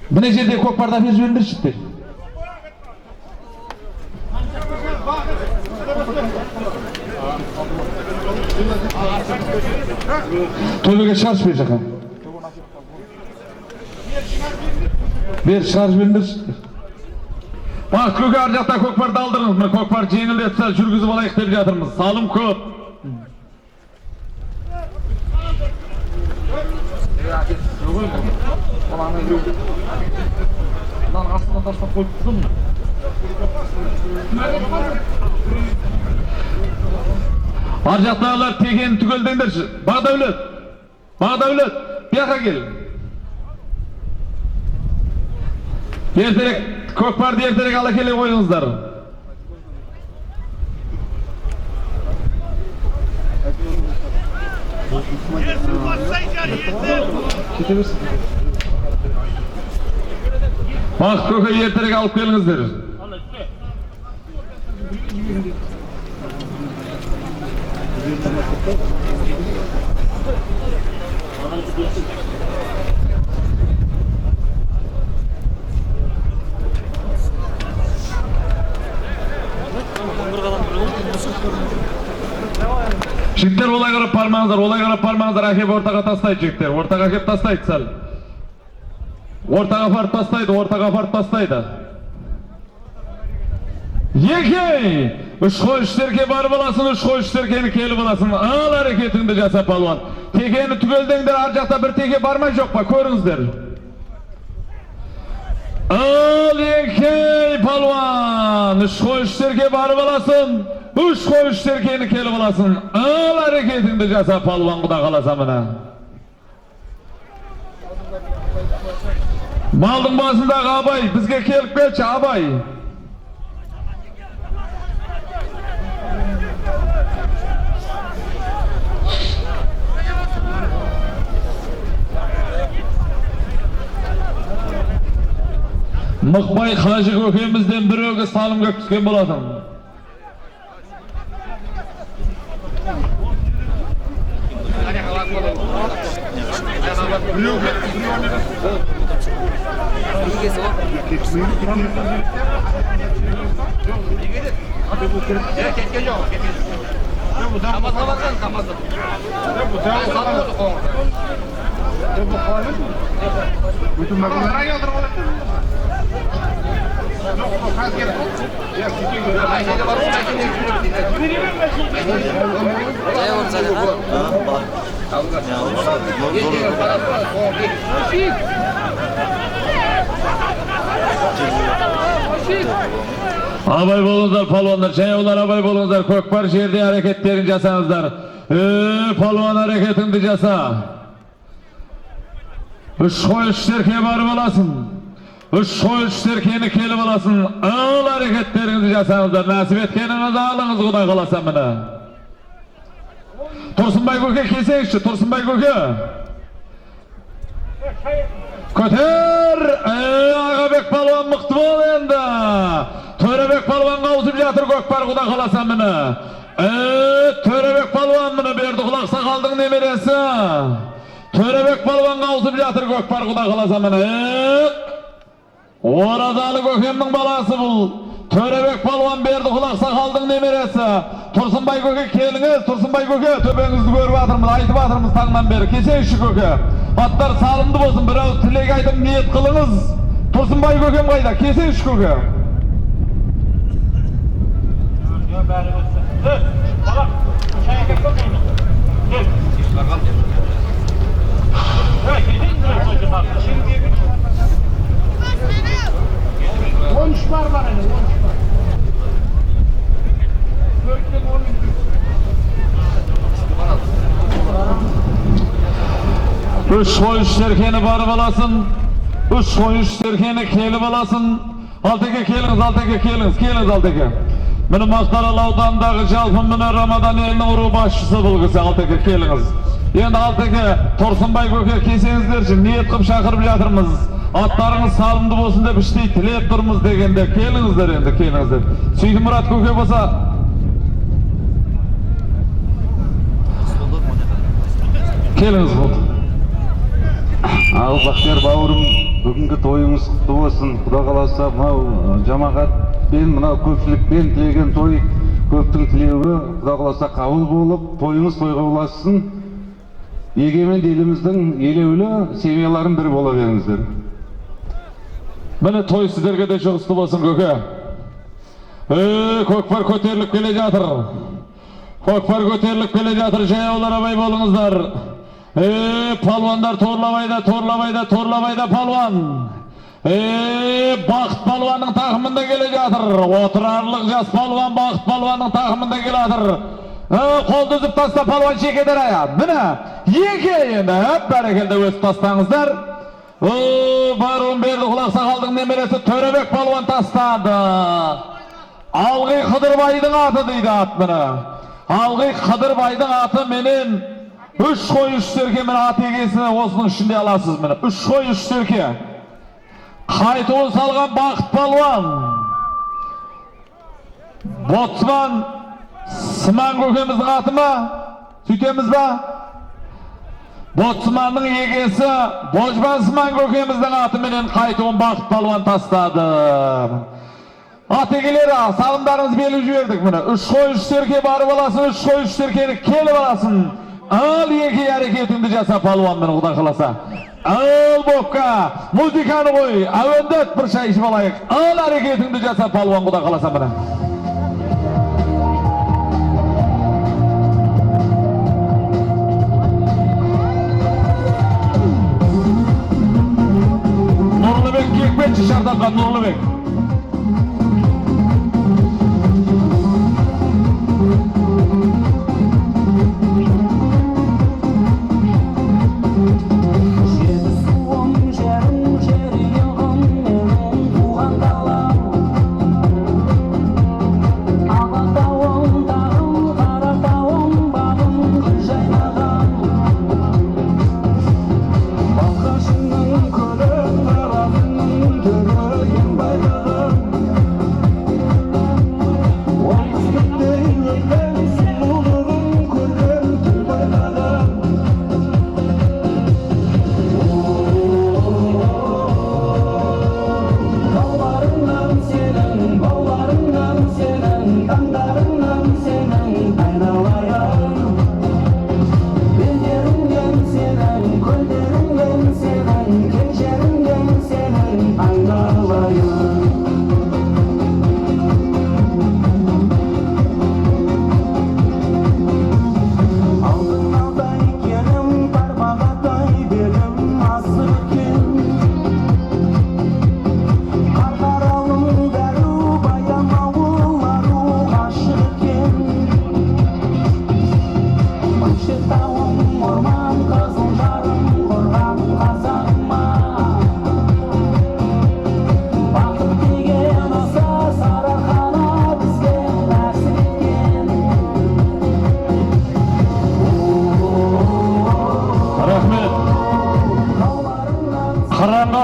Міне жерде көкпарда бер жөндір шықты. Төбеге шығаршы бер жақан. Бер шығаршы беріндер шықты. Бақыт көке ар жақта көкпарды алдырыңыз. Мен көкпар жеңілдетсе жүргізіп алайық деп жатырмыз. Салым көп. Ар жақтағылар тегені түгелдеңдерші. Бағдәулет, бияқа кел. Ертерек, көкпарды ертерек ала келе қойыңыздар. Бақыт көке ертерек алып келіңіздер. Жігіттер олай қарап пармаңыздар, әкеп ортаға тастайды жігіттер, ортаға әкеп тастайды сәл. Ортаға апарып тастайды. Екей! Үш қой үштерге барып аласың, үш қой үштеркені келіп аласың. Ал әрекетіңді жаса палуан. Текені түгелдеңдер, ар жақта бір теке бармай жоқ па, көріңіздер. Ал екей палуан! Үш қой үштерге барып аласың, үш қой үштеркені келіп аласың. Ал әрекетіңді жаса палуан, құда қаласа мына. Малдың басындағы Абай, бізге келіп келші Абай. Мықбай Қажы көкемізден бір өгіз салым көп түскен болатын. Abay bolunuzlar palvanlar, çayavlar abay bolunuzlar, kökbar şehirde hareketlerini jasanızlar. Palvan hareketini jasa. Üç koyuş terkeye barıp alasın. Üç koyuş terkeyeni kelip alasın. Ağıl hareketlerinizi jasanızlar. Nasip etkeninizi alınız Kuday kalasa mene. Tursunbay Köke keseyişçi, Tursunbay Köke. Köter! Ağabek palvan mıktı bol endi. Törebek palvan kavuşup yatır Gökbar Kuday kalasa mene. Törebek palvan mene berdi kulak sakaldın nemeresi. Törebek palvan kavuşup yatır Gökbar Kuday kalasa mene. Oradalı Gökem'nin balası bul. Törebek palvan berdi kulak sakaldın nemeresi. Tursunbay Köke keliniz, Tursunbay Köke töbenizi görüp atırmız, aytıp atırmız tağından beri. Kese işi Köke. Atlar salındı bolsun, biraz tilek aydım niyet kılınız. Tursunbay Kökem kayda, kese işi Köke. Üç koyuş terkeni barıp alasın. Üç koyuş terkeni kelip alasın. Alteke keliniz, alteke keliniz, keliniz alteke. Benim Aktaral Avdan'daki çalpım mene Ramadan elinin uğru başçısı bulgısı alteke keliniz. Endi alteke Tursunbay Köke kesenizdер için niyet kılıp şakırıp yatırmız. Atlarınız salımdı bolsun dep iştey tilep durmuz degende kelinizler endi kelinizler. Süydü Murat Köke bolsa keliniz buldu. Ağıl Бақтияр бауырым, бүгінгі тойыңыз құтты болсын. Құда қаласа, мынау жамағатпен, мынау көпшілікпен тілеген той, көптің тілеуі құда қаласа қабыл болып, тойыңыз тойға ұлассын. Егемен еліміздің елеулі семьяларын бірі бола беріңіздер. Міне той сіздерге де жұғысты болсын Көке. Көкпар көтеріліп келе жатыр. Көкпар көтеріліп келе жатыр. Жаяулар абай болыңыздар. Palvanlar torlabayda palvan. Baqt palvanın takımında gele жатыр. Oturarlıq jas palvan Baqt palvanın takımında gele жатыр. Kol düzüp tasta palvan çekeder aya. Mine yekeyin hep berekelde öz tastağınızlar. Barun berdi kulak sakaldın nemeresi Törebek palvan tastadı. Algı Kıdırbay'dın atı deydi at mine. Algı Kıdırbay'dın atı menin. Üç koyuş terke mene at egesine olsun içinde alasız mene. Üç koyuş terke. Kaytuğun salgan Baqt palvan. Botsman Sıman Kökemizin atı mı? Sütemiz ba? Botsman'ın egesi Bojban Sıman Kökemizin atı menen Kaytuğun Baqt palvan tasladı. At egeleri salımlarınızı belli verdik mene. Üç koyuş terke barıp alasın, üç koyuş terkeni kelip alasın. Al yeki hareketini jasa palvan meni Kuday kalasa. Al bokka, muzikanı koy, avendet bir şey içip alayık. Al hareketini jasa palvan Kuday kalasa meni. Nurlubek Kekbetçi şartaka Nurlubek. Bakışının kölün, arabının körü,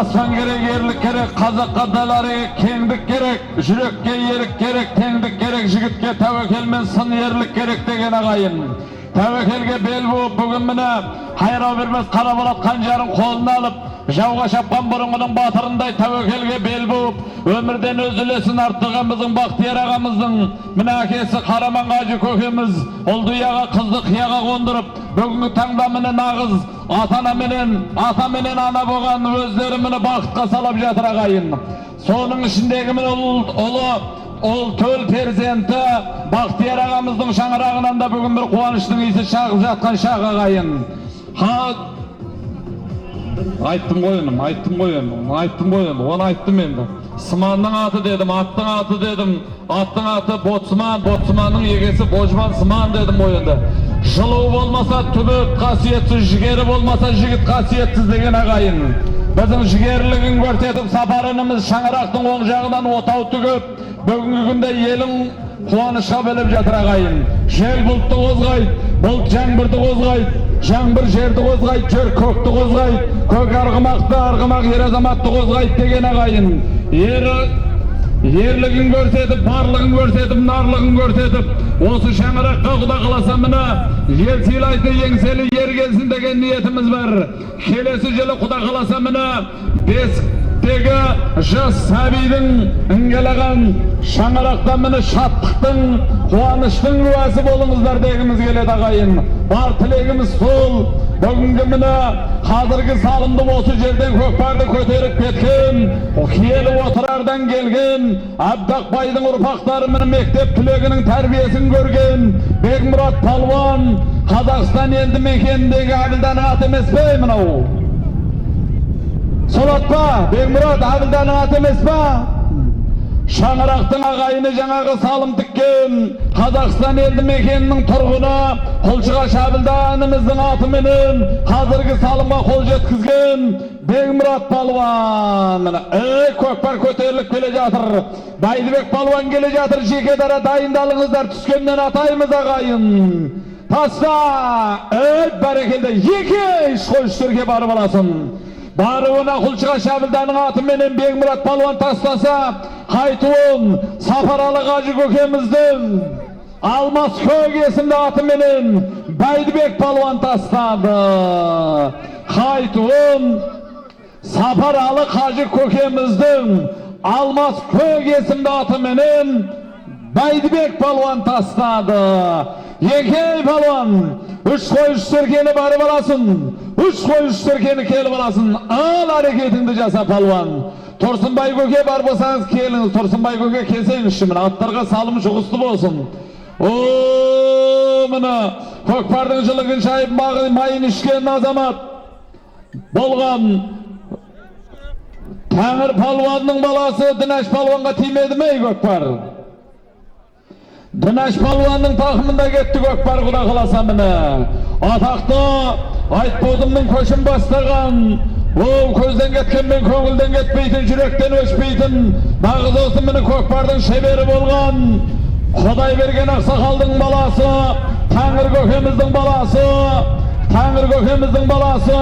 Aspan gerek, yerlik gerek, Kazakka dalari kengdik gerek, Jürekке yerik gerek, tengdik gerek, Jigitke tevekkelmen sın yerlik gerek degen agayın. Tevekkelge bel boğup bugün mine hayra vermez Karabalat kanjarın koluna alıp Jauga şapkan burungunun batırınday tevekkelge bel boğup ömürden özülesin arttığımızın Bahtiyar ağamızın münakesi Karaman Gacı kökemiz oldu yağa kızdı kıyağa kondurup bugünkü tangda mine nağız ata menen ana boğan özlerimini baktıqa salap jatır agayın. Sonun içindeki mine ol töl perzenti Bahtiyar ağamızın şаңырағынан da bugün bir kuvanıştың isi şağып жатқан şaq agayın. Ayttım koyunum, onu ayttım endi. Sımanның atı dedim, attың atı dedim, attың atı Botsmanның egesi Bojman Sıman dedim oyunda. Жылу болмаса түбөт қасиетсіз, жігері болмаса жігіт қасиетсіз деген агайын. Біздің жігерлігін көрсетіп сапарынымыз шаңырақтың оң жағынан отау түгіп, бүгінгі күнде елің қуанышқа бөліп жатыр агайын. Жел бұлтты қозғайды, бұлт жаңбырды қозғайды, жаңбыр жерді қозғайды, жер көкті қозғайды, көк арғымақ ер азаматты қозғайды деген агайын. Ерлігін көрсетіп, барлығын көрсетіп, нарлығын көрсетіп, осы шаңыраққа құда қаласа мына ел сыйлайды, еңселі ер келсін деген ниетіміз бар. Келесі жылы құда қаласа мына бесіктегі жас сәбидің іңгелеген шаңырақта міне шаттықтың, қуаныштың куәсі болыңыздар дегіміз келеді агайын. Бар тілегіміз сол. Бүгінгі міне қазіргі салымды осы жерден көкпарды көтеріп кеткен, киелі отырардан келген, Абдақбайдың ұрпақтары міне мектеп түлегінің тәрбиесін көрген, Бекмұрат Палуан, Қазақстан елді мекеніндегі Әбілдан ат емес пе мынау? Солат па? Бекмұрат Әбілдан ат емес па? Шаңырақтың ағайыны жаңағы салым тіккен Қазақстан елді мекенінің тұрғыны Құлшығаш Әбілданымыздың атыменен қазіргі салымға қол жеткізген Бекмұрат Палуан. Көкпар көтеріліп келе жатыр. Байдыбек Палуан келе жатыр. Жеке дара дайындалыңыздар, түскеннен атаймыз ағайын. Таста! Бәрекелді екі қойшырге барып аласын. Баруына Құлшығаш Әбілданның атыменен Бекмұрат Палуан тастаса, қайтуын Сапаралы Қажы көкеміздің Алмас Көк есімді атыменен Байдыбек Палуан тастады. Қайтуын Сапаралы Қажы көкеміздің Алмас Көк есімді атыменен Байдыбек Палуан тастады. Екей Палуан, үш қой үш серкені барып аласын. Үш қой үш серкені келіп аласын. Ал әрекетіңді жаса Палуан. Торсынбай көке бар болсаңыз келіңіз. Торсынбай көке келсеңізші міне аттарға салым жұғысты болсын. Міне көкпардың жылығын шайып майын ішкен азамат болған Тәңір Палуанның баласы Дінаш Палуанға тимеді ме көкпар? Дінаш Палуанның тақымында кетті көкпар құда қаласа міне. Атақты Айтбозымның көшін бастаған, ол көзден кеткенмен көңілден кетпейтін, жүректен өшпейтін, нағыз осы міне көкпардың шебері болған, Құдай берген ақсақалдың баласы, Тәңір көкеміздің баласы,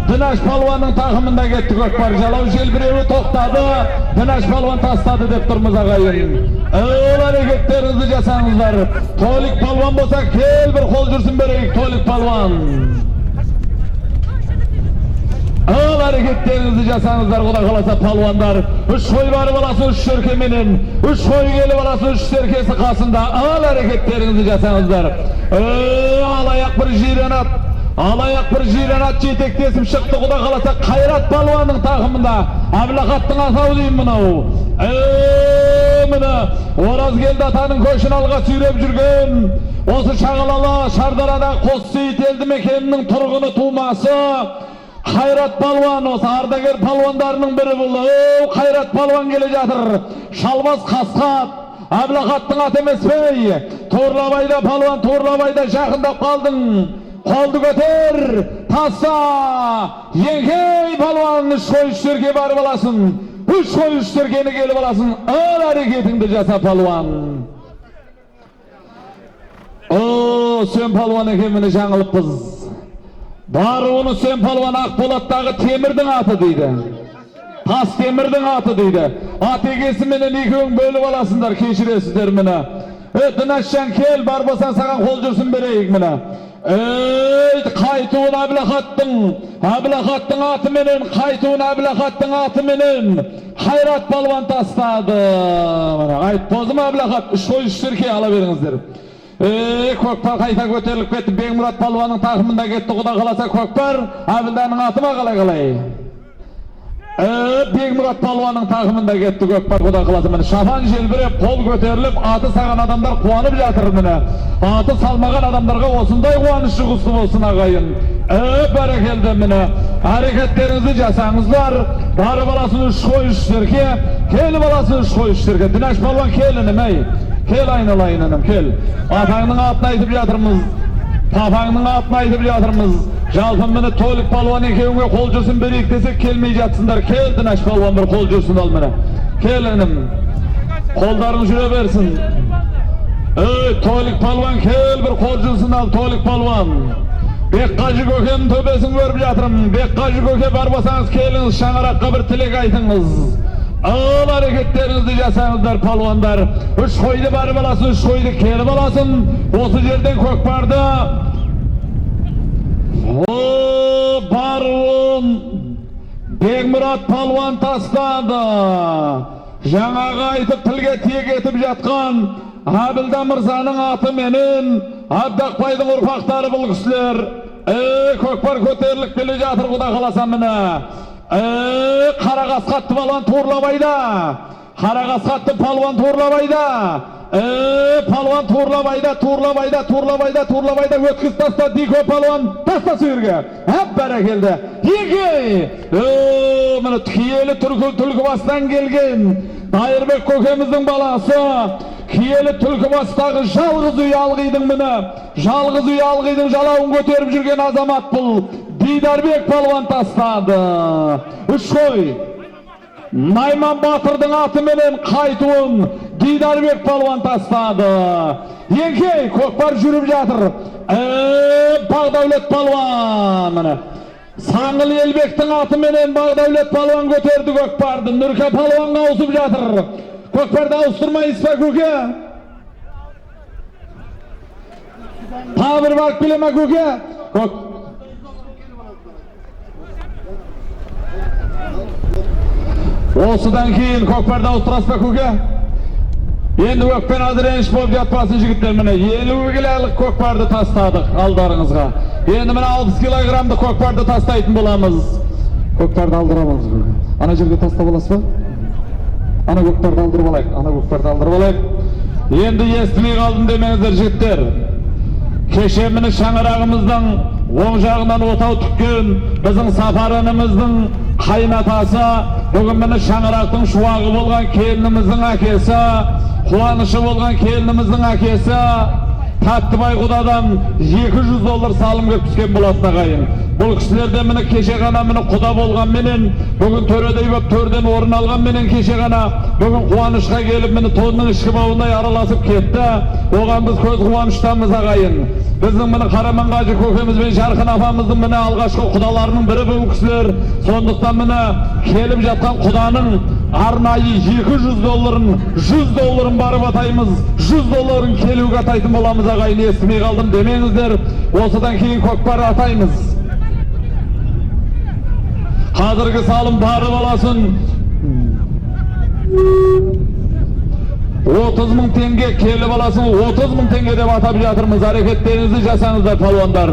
Дінаш Палуанның тақымында кетті көкпар. Жалау жел біреуі тоқтады, Дінаш Палуан тастады деп тұрмыз ағайын. Ол әрекеттеріңізді жасаңыздар. Толик Палуан болса кел бір қол жүрсін берейік. Толик Палуан. Ол әрекеттеріңізді жасаңыздар құда қаласа палуандар. Үш қой барып аласы үш серкеменен, үш қой келіп аласы үш серкесі қасында. Ол әрекеттеріңізді жасаңыздар. Алаяқ бір жиренат жетектесіп шықты құда қаласа Қайрат Палуанның тақымында. Әбілақаттың атау деймін мынау. Міне Оразгелді атаның көшін алға сүйреп жүрген осы Шағалалы Шардарада Қоссейіт елді мекенінің тұрғыны тумасы Қайрат Палуан, осы ардагер палуандарының бірі бұл. Қайрат Палуан келе жатыр. Шалбас Қасқат, Әбілақаттың аты емес пе? Торлабайда Палуан, Торлабайда жақындап қалдың. Қолды көтер, таса, Еңкей Палуан үш қой үш серке барып аласын. Үш қой үш серкені келіп аласын. Ол әрекетіңді жаса Палуан. Сен Палуан екенмені жаңылыппыз. Баруыны Сен Палуан Ақболаттағы темірдің аты дейді. Tastemirdin atı deydi. At egesi menen ekөөң bölüp alasınдар, keşiresizler mene. Dınaşcan kel, barbasan sagan kol жүрсүн bereyik mene. Kaytuğun Ablaqattın atı menen, Kaytuğun Ablaqattın atı menen Hayrat Palvan tasladı. Ayt bozum Ablaqat, 3 koy 3 sirke ala beriңizdер. Көкпар кайта көтерилip кетти. Бекмурат Palvanın takımında кетти. Құда қаласа Көкпар, Абылданın atı ма қалай? Бекмурат Palvanın takımında кетти Көкпар, Құда қаласа. Міне шафан желбіреп, қол көтеріліп, аты саған адамдар қуанып жатыр міне. Аты салмаған адамдарға осындай қуанышы құсты болсын ағайын. Бәрекелді міне. Әрекеттеріңізді жасаңыздар. Барып аласың 3 қой 3 серке, келіп аласың 3 қой 3 серке. Динаш Palvan келінім ей. Kel aynalayın hanım, kel. Atağının atını aytıp yatırmız. Papağının atını aytıp yatırmız. Jalpın beni Tolik Palvan ekeuңe kol жүрсүн bereyik desek kelmey jatsınlar. Kel Dinaş Palvan bir kol жүрсүн al mene. Kel hanım. Kollarың жүре bersin. Tolik Palvan kel bir kol жүрсүн al Tolik Palvan. Bek Qajı Köke'nin töbesini görüp yatırım. Bek Qajı Köke barbasanız keliniz, şaŋaraqqa bir tilek aytыңыз. Ağıl hareketlerinizi jasaňızlar palvandar. 3 koydu barıp alasın, 3 koydu kelip alasın. Osu jerden Kökparda barın Bekmurat Palvan tasladı. Жаңағы aytıp tilge tiyek etip jatkan Abildan Mırzanın atı menen Abdaqbayдың urfaqtары bul kişiler. Kökpar köterilip kele jatır, Құda қаласа mene. Qaraqasqatlı Palvan Turlabayda. Qaraqasqatlı Palvan Turlabayda. Palvan Turlabayda ötküz tasta Diko Palvan tasta sürge. Hep barakeldi. Yeki. Mene kiyeli Tulkubas'tan gelgen Dayırbek Kökemizin balası. Kiyeli Tulkubas'tagı жалғыз үй algıydın mene. Жалғыз үй algıydın, jalağın göterip жүрген azamat bul. Didarbek Palvan tasladı. 3 koy. Nayman Batır'dың atı menen Kaytuğun Didarbek Palvan tasladı. Yenkey Kökpar жүрüp jatır. Bağdavlet Palvan. Saŋıl Elbek'tin atı menen Bağdavlet Palvan göterdi Kökpar'dı. Nurka Palvan'a usup jatır. Kökpar'da austurmayız pa Köke? Tabir bark bileme Köke? Osudan keyin Kökpar'da austuraspa Köke? Endi Kökpen azireniş bolup jatpasın jigitler mene. 50 kiloluk Kökpar'da tasladık aldarыңызga. Endi mene 60 kilogramda Kökpar'da tastaytın bolamız. Kökpar'da aldıramız. Ana жерге tastap alasызбы? Ana Kökpar'da aldırıp alayık. Endi естимей kaldım demeňizler jigitler. Keşe mene şaŋaragymyzdan oň jagынан otau tükken biziň safarynymyzdың kaynatası, bugün mene şaŋaraqtың şuwagı bolgan kelinimizдің akesi, kuwanyşy bolgan kelinimizдің akesi Tattыбay Құдадан $200 salım kep түскен bolasın agayın. Бұл kişilerde mene keşe gana mene Құda bolgan menen, bugün töredey bop törden orun algan menen keşe gana bugün kuwanyşga gelip mene tonun içki bawunday aralasıp ketdi. Ogan biz köz kuwanyştanmyz agayın. Bizning mene Karaman Gaji Kökemiz ben Şarkın apamyzdың mene algaçkı Құdalarynyň biri bu kişiler. Sonduktan mene kelip jatkan Құdanın arnayı $200'ın $100'ın barıp atayımız, $100'ın kelüge ataytın bolamız agayın. Estimey kaldım demeňizler. Osudan keyin Kökpar atayımız. Hazırkı salım barıp alasın. 30.000 tenge kelip alasın. 30.000 tenge dep atap jatyrmyz. Hareketlerinizi jasaňızlar palvandar.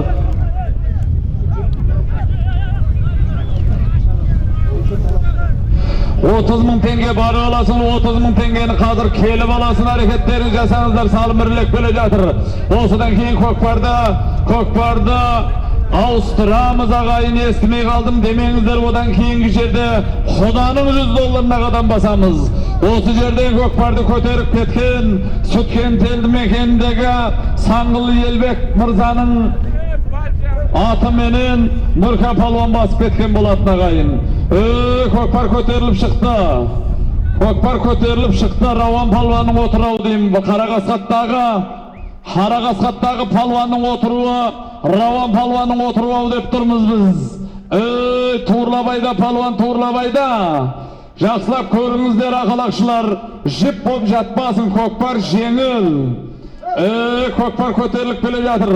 $30.000 tenge barıp alasın. 30.000 tengeni hazır kelip alasın. Hareketlerini jasaňızlar, salım birlek bele jatır. Osudan keyin Kökparda Avsturamız agayın, estimey kaldım demeňizler. Odan keyinki jerde Құdanın $100'ına kadam basamız. Osu jerden Kökparda köterip ketken Sütken teldi mekendegi Saŋıl Elbek Mırzanın atı menen Nurka Palvan basıp ketken bolatyn agayın. Kökpar köterilip şıktı. Rawan Palvanın oturağı deyim. Qaraqasqatdagi palvanın oturuğu, Rawan Palvanın oturuğu dep turmuz biz. Turlabayda palvan Turlabayda. Жақсылап көріңіздер ақалақшылар, жіп боп жатпасын, көкпар жеңіл. Көкпар көтеріліп келе жатыр.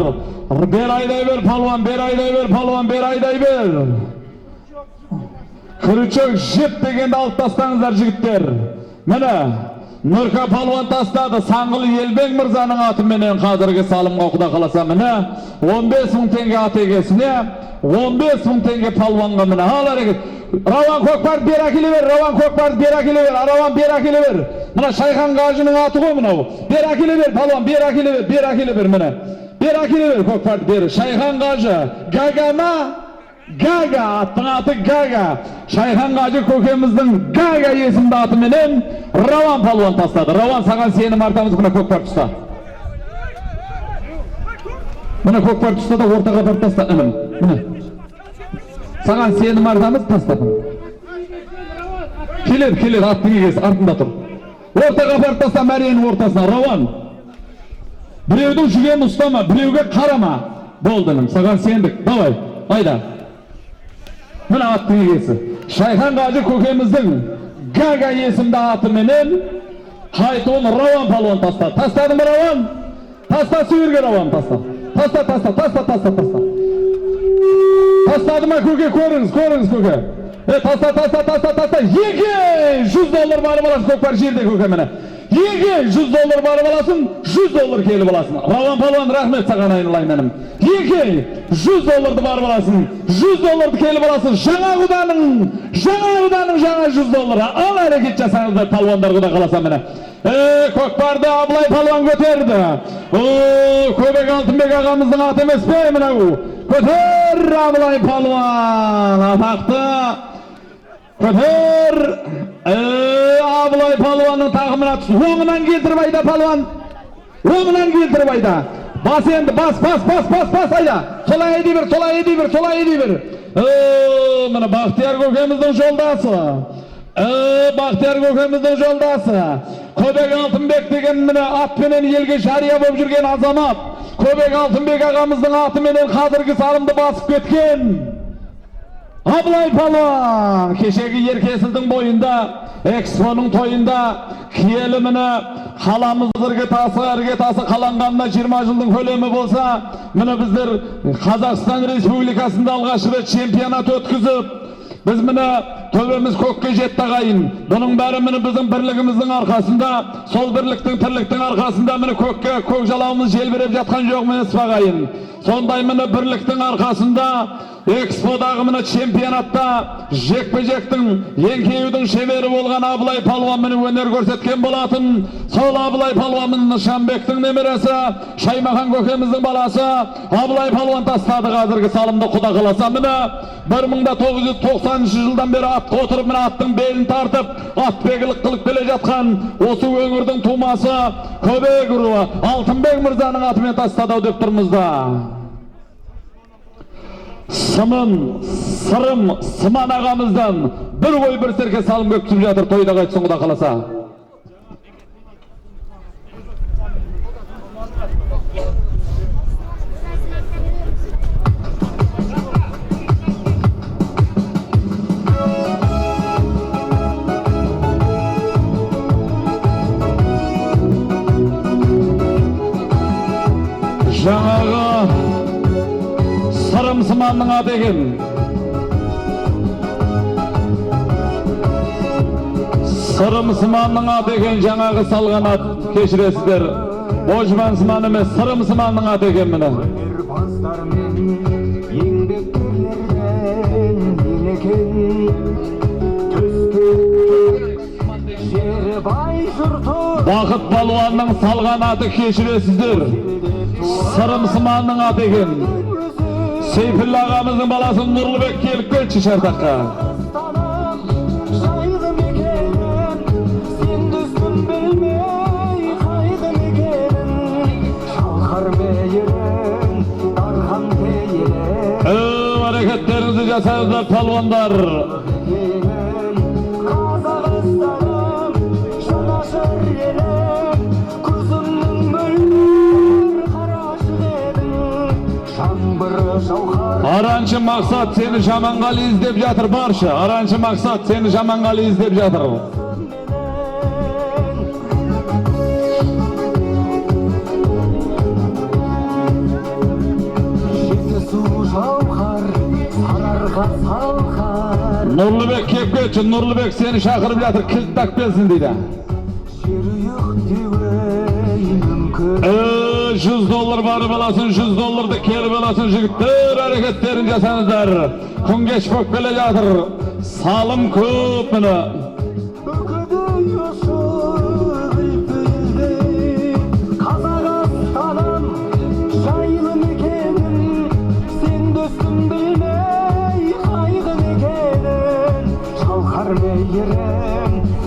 Бер айдай бер палуан, бер айдай бер палуан, бер айдай бер. Крючок жіп дегенді алып тастаңыздар жігіттер. Міне, Нұрка палуан тастады, Саңғыл Елбек мырзаның атыменен қазіргі салымға құда қаласа міне 15.000 теңге ат егесіне, 15.000 теңге палуанға міне. Ал әрекет. Рауан көкпар бер әкеле бер, Рауан көкпар бер әкеле бер, Рауан бер әкеле бер. Мына Шайхан Қажының аты ғой мынау. Бер әкеле бер, палуан бер әкеле бер, бер әкеле бер міне. Бер әкеле бер көкпар бер. Шайхан Қажы, Гагама, Гага, аттың аты Гага. Шайхан Қажы көкеміздің Гага есімді атыменен Рауан палуан тастады. Рауан, саған сенім артамыз, мына көкпар тұста. Мына көкпар тұста да ортаға бар таста, інім. Міне. Саған сенім артамыз тастадым. Келер, аттың егесі, артында тұр. Ортаға бар таста, мәренің ортасына. Рауан, біреудің жүгенін ұстама, біреуге қарама. Болдының, саған сендік. Давай, айда. Мына аттың егесі. Шайхан Қажы көкеміздің Гага есімді атыменен қайтуын Рауан палуан тастады. Тастады ма Рауан? Таста сүйерге Рауан таста. Таста. Тастады ма көке, көріңіз көке. Таста. Еге! $100 барып аласың көкпар жерде көке міне. Еге! $100 барып аласың, $100 келіп аласың. Рауан палуан, рахмет саған айналайын інім. Еге! $100 барып аласың, $100 келіп аласың. Жаңа құданың жаңа $100. Ал әрекет жасаңыздар палуандар құда қаласа міне. Көкпарды Абылай палуан көтерді. Көбек Алтынбек ағамыздың аты емес пе мынау? Көтер Абылай палуан, атақты. Көтер Абылай палуанның тағымына түс. Оңынан келтіріп айда палуан. Оңынан келтіріп айда. Бас енді, бас айда. Солай еді бір. Мына Бақтияр көкеміздің жолдасы. Көбек Алтынбек деген міне атпенен елге жария болып жүрген азамат. Көбек Алтынбек ағамыздың атыменен қазіргі салымды басып кеткен. Абылай палуан кешегі Еркесілдің бойында, Экспоның тойында киелі міне қаламыз іргетасы қаланғанына 20 жылдың көлемі болса, міне біздер Қазақстан Республикасында алғаш рет чемпионат өткізіп, біз міне төбеміз көкке жетті ағайын. Бұның бәрі міне біздің бірлігіміздің арқасында, сол бірліктің тірліктің арқасында міне көк жалауымыз желбіреп жатқан жоқ емес ағайын. Сондай міне бірліктің арқасында Эксподағы міне чемпионатта жекпе-жектің еңкеюдің шебері болған Абылай палуан міне өнер көрсеткен болатын. Сол Абылай палуан Нышанбектің немересі, Шаймахан көкеміздің баласы Абылай палуан тастады қазіргі салымды құда қаласа міне 1990 жылдан бері атқа отырып міне аттың белін тартып атбегілік қылып келе жатқан осы өңірдің тумасы Көбек руы Алтынбек мырзаның атымен тастады деп тұрмыз да. Сырым Сыман ағамыздан бір ой бір серке салым өткізіп жатыр, тойда қайтсын құда қаласа. Жаңағы Сырым Сыманның аты екен. Сырым Сыманның аты екен, жаңағы салған ат, кешіресіздер. Божбан Сыман емес, Сырым Сыманның аты екен міне. Бақыт палуанның салған аты, кешіресіздер. Сырым Сыманның аты екен. Сейфілі ағамыздың баласы Нұрлыбек келіп келші шартаққа. Әрекеттеріңізді жасаңыздар палуандар. Бір Arançı maksat seni Şamangali izlep жатыр barça. Arançı maksat seni Şamangali izlep жатыр. Nurlubek Kepkeçi, Nurlubek seni şakırıp жатыр, kilit tak belsin deydi. 100 dolar barı balasın, 100 dolar da keri balasın, jigitler hareketlerin jasanızlar. Kun geç bok bele жатыр, salım köp mini.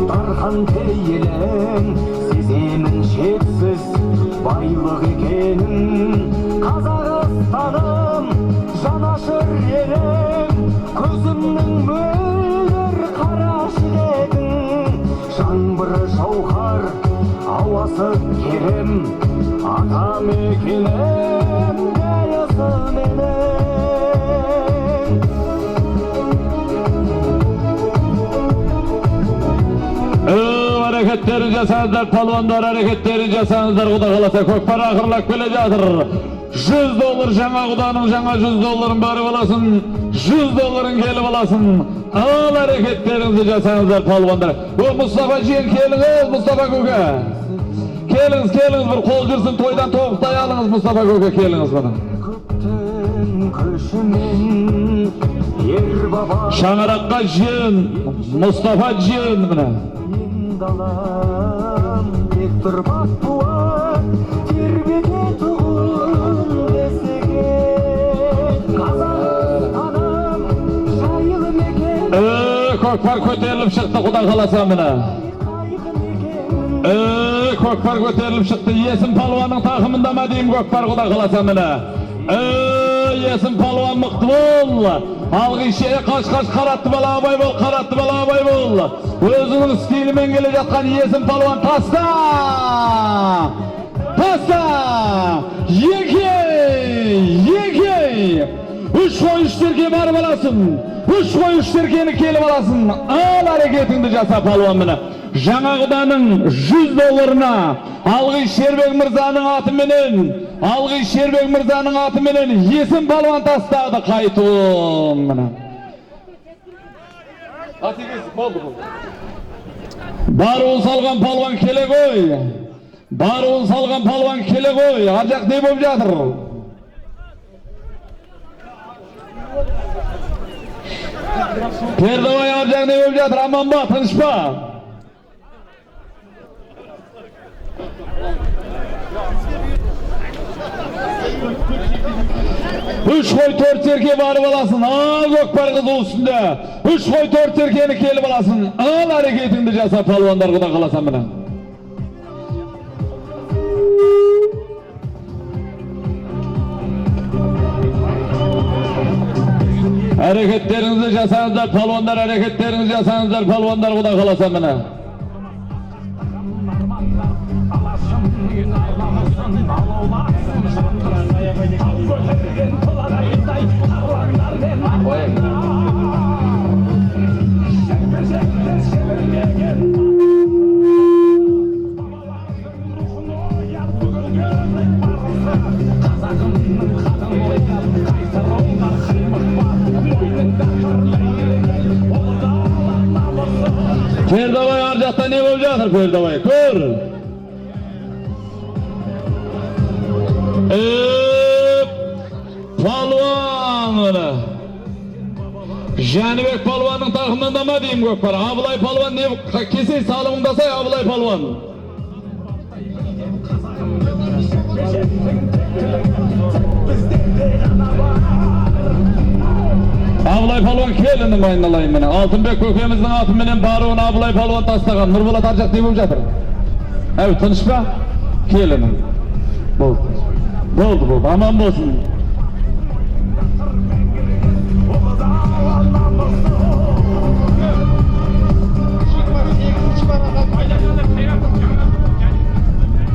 Darхан teyelen sezemin şeksiz baylık ekenin Kazakstan'ım janaşır yerim Gözümnün mölür karaşık edin Жаңбыры жауһар ауасы керем Атам екенем дәйесі менен Hareketlerin jasanızlar, palvonlar hareketlerin jasanızlar, Kuda kalasa kökpar ahırlak bele жатыр. 100 dolar жаңа Kudanın жаңа 100 doların bari balasın, 100 doların gelip alasın. Al hareketlerinizi jasanızlar palvonlar. Bu Mustafa Cihan keliniz, Mustafa Köke. Keliniz, keliniz bir kol jirsin toydan tovuqtay alınız Mustafa Köke keliniz bana. Şanaraqqa Cihan, Mustafa Cihan bana. Dalam bir bakbuat terbege tuğun desege Kazakstan'ım şayıl meken Kökpar köterilip çıktı Kuda kalasa bana. Kökpar köterilip çıktı. Yesin palvanın takımında mı diyeyim Kökpar Kuda kalasa bana. Yesin palvan mıktı bol. Halgı şeye kaç karattı bala abay bol, karattı bala abay bol. Özünün stilimen gele jatkan yesin palvan tasta. Tasta. Yeke. 3 koy 3 terke var balasın. 3 koy 3 terkeni kelip alasın. Al hareketini jasa palvan bana. Жаңа Kudanın 100 dolarına Algı Şerbek Mirza'nın atı menen Algı Şerbek Mirza'nın atı menen yesin palvan tastadı kaytun. Barığı salgan palvan kele koy. Barığı salgan palvan kele koy. Arjak ne bop жатыр? Perdavay arjak ne bop жатыр? Aman ba, tınışpa. Üç koy 4 terke barıp alasın, al Kökpar kızı üstünde. 3 koy 4 terkeni kelip alasın, al hareketini jasa palvonlar Kuda kalasan bana. Hareketlerinizi jasanızlar palvonlar, hareketlerinizi jasanızlar palvonlar Kuda kalasan bana. Perdavay arjakta ne bop жатыр Perdavay? Kör. Palvan. Janibek palvanın takımında mı diyeyim Kökpar? Abılay palvan ne kesey salımında say Abılay palvan. Abılay palvan kelinin bayındalayım beni. Altınbek Kökemizin atı menen barığını Abılay palvan taslagan. Nurbolat arjak ne bop жатыр? Evet tanışpa kelinin. Boldu, aman bolsun.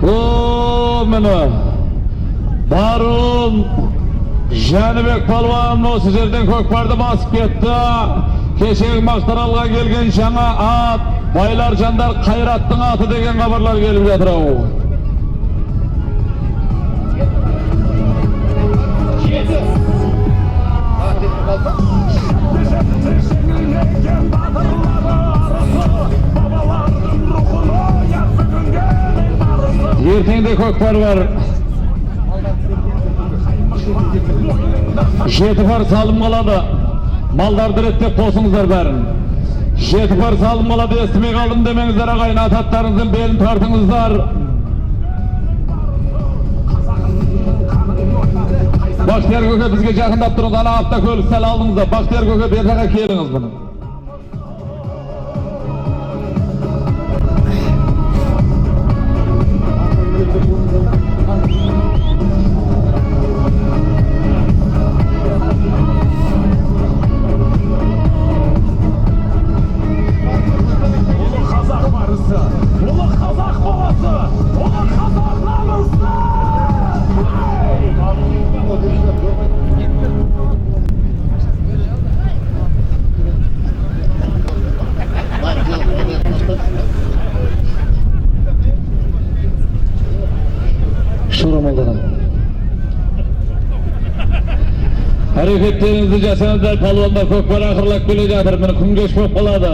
O mene barın Janibek palvan осы жерден көкпарды басып кетті. Кешегі Мақтаралға келген жаңа ат, байлар жандар қайраттың аты деген хабарлар келіп жатыр ау. Ертеңде көкпар бар. 7 пар салым қалады. Малдарды реттеп қосыңыздар бәрін. 7 пар салым қалады, естімей қалдым демеңіздер ағайын, аттарыңыздың белін тартыңыздар. Бақтияр көке бізге жақындап тұрыңыз, ана автокөлік сәл алдыңыздар. Бақтияр көке бер жаққа келіңіз бұны. Hareketlerinizi жасаңыздар, палуандар көкпар ақырлап келе жатыр, міне күн кеш болып қалады.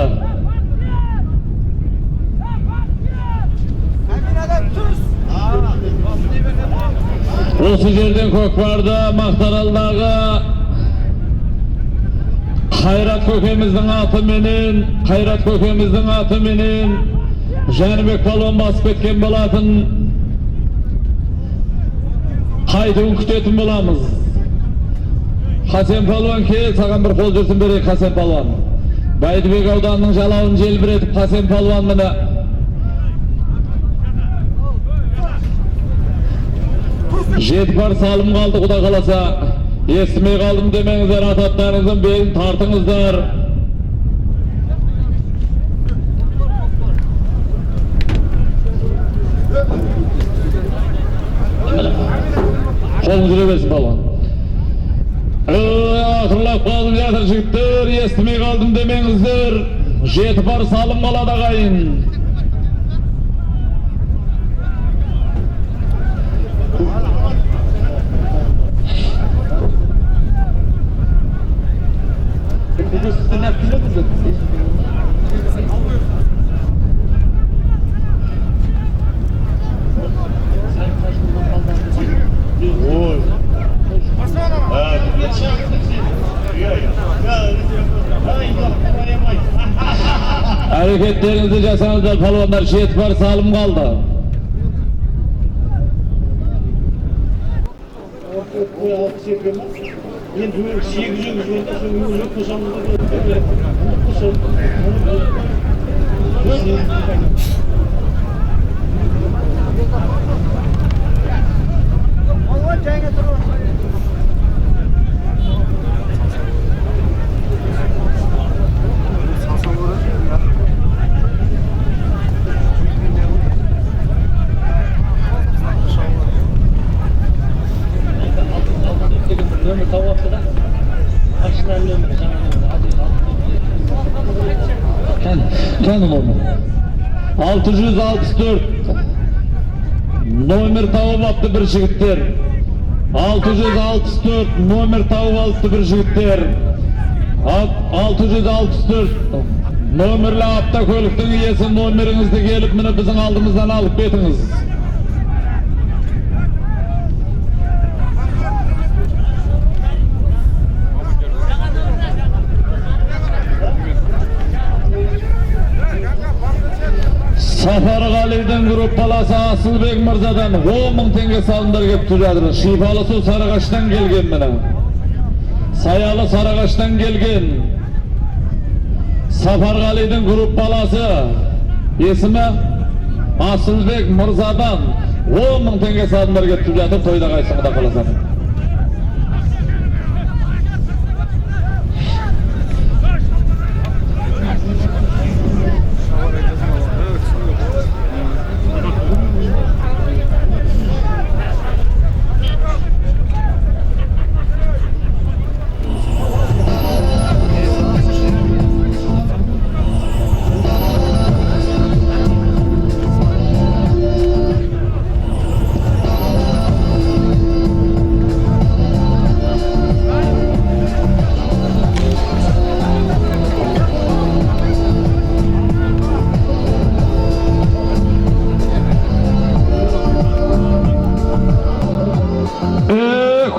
Осы жерден көкпарды Мақтаралдағы Қайрат көкеміздің атыменен Жанибек палуан басып кеткен болатын. Қайтуын күтетін боламыз. Хасен палуан кел, саған бір қол жүрсін берейік. Хасен палуан Бәйдібек ауданының жалауын желбіретіп, Хасен палуан міне 7 пар салым қалды, құда қаласа. Естімей қалдым демеңіздер, аттарыңыздың белін тартыңыздар. Қолың жүре берсін палуан. Ақырлап қалып жатыр жігіттер, естімей қалдым демеңіздер. 7 пар салым қалады ағайын. Hareketlerinizi жасаңыздар, палуандар. 7 пар салым қалды. Canım onu. 664 номер тауып апты бір жігіттер. 664 номер тауып алыпты бір жігіттер. 664 номерлі автокөліктің иесі номеріңізді келіп міне біздің алдымыздан алып кетіңіз. Сапарғалидың группаласы Асылбек мырзадан 10.000 теңге салымдар кеп жатыр. Шипалы су Сарыағаштан келген міне. Саялы Сарыағаштан келген. Сапарғалидың группаласы есімі Асылбек мырзадан 10.000 теңге салымдар кеп жатыр. Тойда қайсың да қаласаны.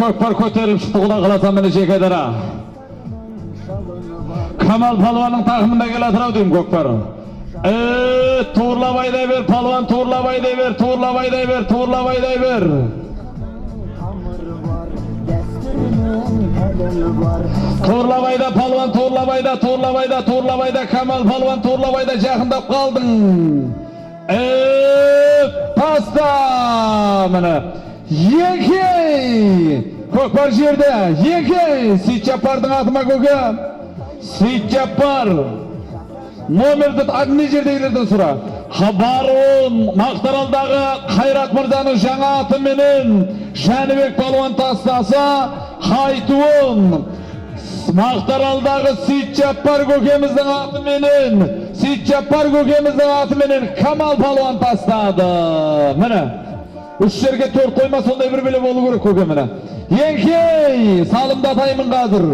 көкпар көтеріліп шықты, құда қаласа міне жекедара. Камал палуанның тақымында келатыр ау деймін көкпар. Туырлап айдай бер, палуан, туырлап айдай бер, туырлап айдай бер, туырлап айдай бер. Туырлап айда, палуан, туырлап айда, туырлап айда, туырлап айда, Камал палуан, туырлап айда, жақындап қалдың. Таста міне. Екей! Көкпар жерде, екей! Сейтжаппардың атыма көке. Сейтжаппар. Номерді не жердегілерден сұра. Хабарун Мақтаралдағы Қайрат Мырзаның жаңа аты менен Жәнібек палуан тастаса, қайтуын Мақтаралдағы Сейтжаппар көкеміздің аты менен, Сейтжаппар көкеміздің аты менен Камал палуан тастады. Міне, үш жерге төрт қойма, сондай бір біле болу керек көке міне. Еңкей, салымда таймын қазір.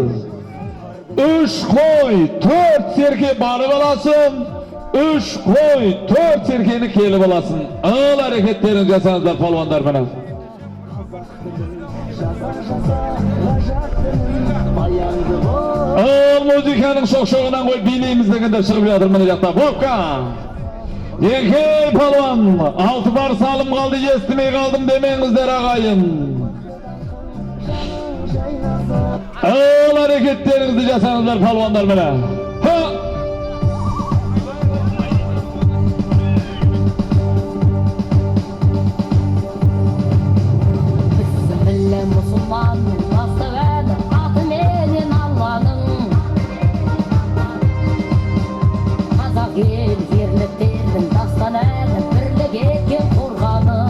Үш қой, төрт серке барып аласың. Үш қой, төрт серкені келіп аласың. Ал әрекеттерін жасаңыздар палуандар міне. Ал музыканың шоқ-шоғынан қой билейміз дегенде шығып жатыр міне жақта. Бопка! Еңкей палуан, алты бар салым қалды, естімей қалдым демеңіздер ағайын. Ал әрекеттеріңізді жасаңыздар палуандар міне. Мұсылманның бастауәді аты менен Алланың. Қазақ ел ерліктердің дастан әлі бірлік еткен қорғаны.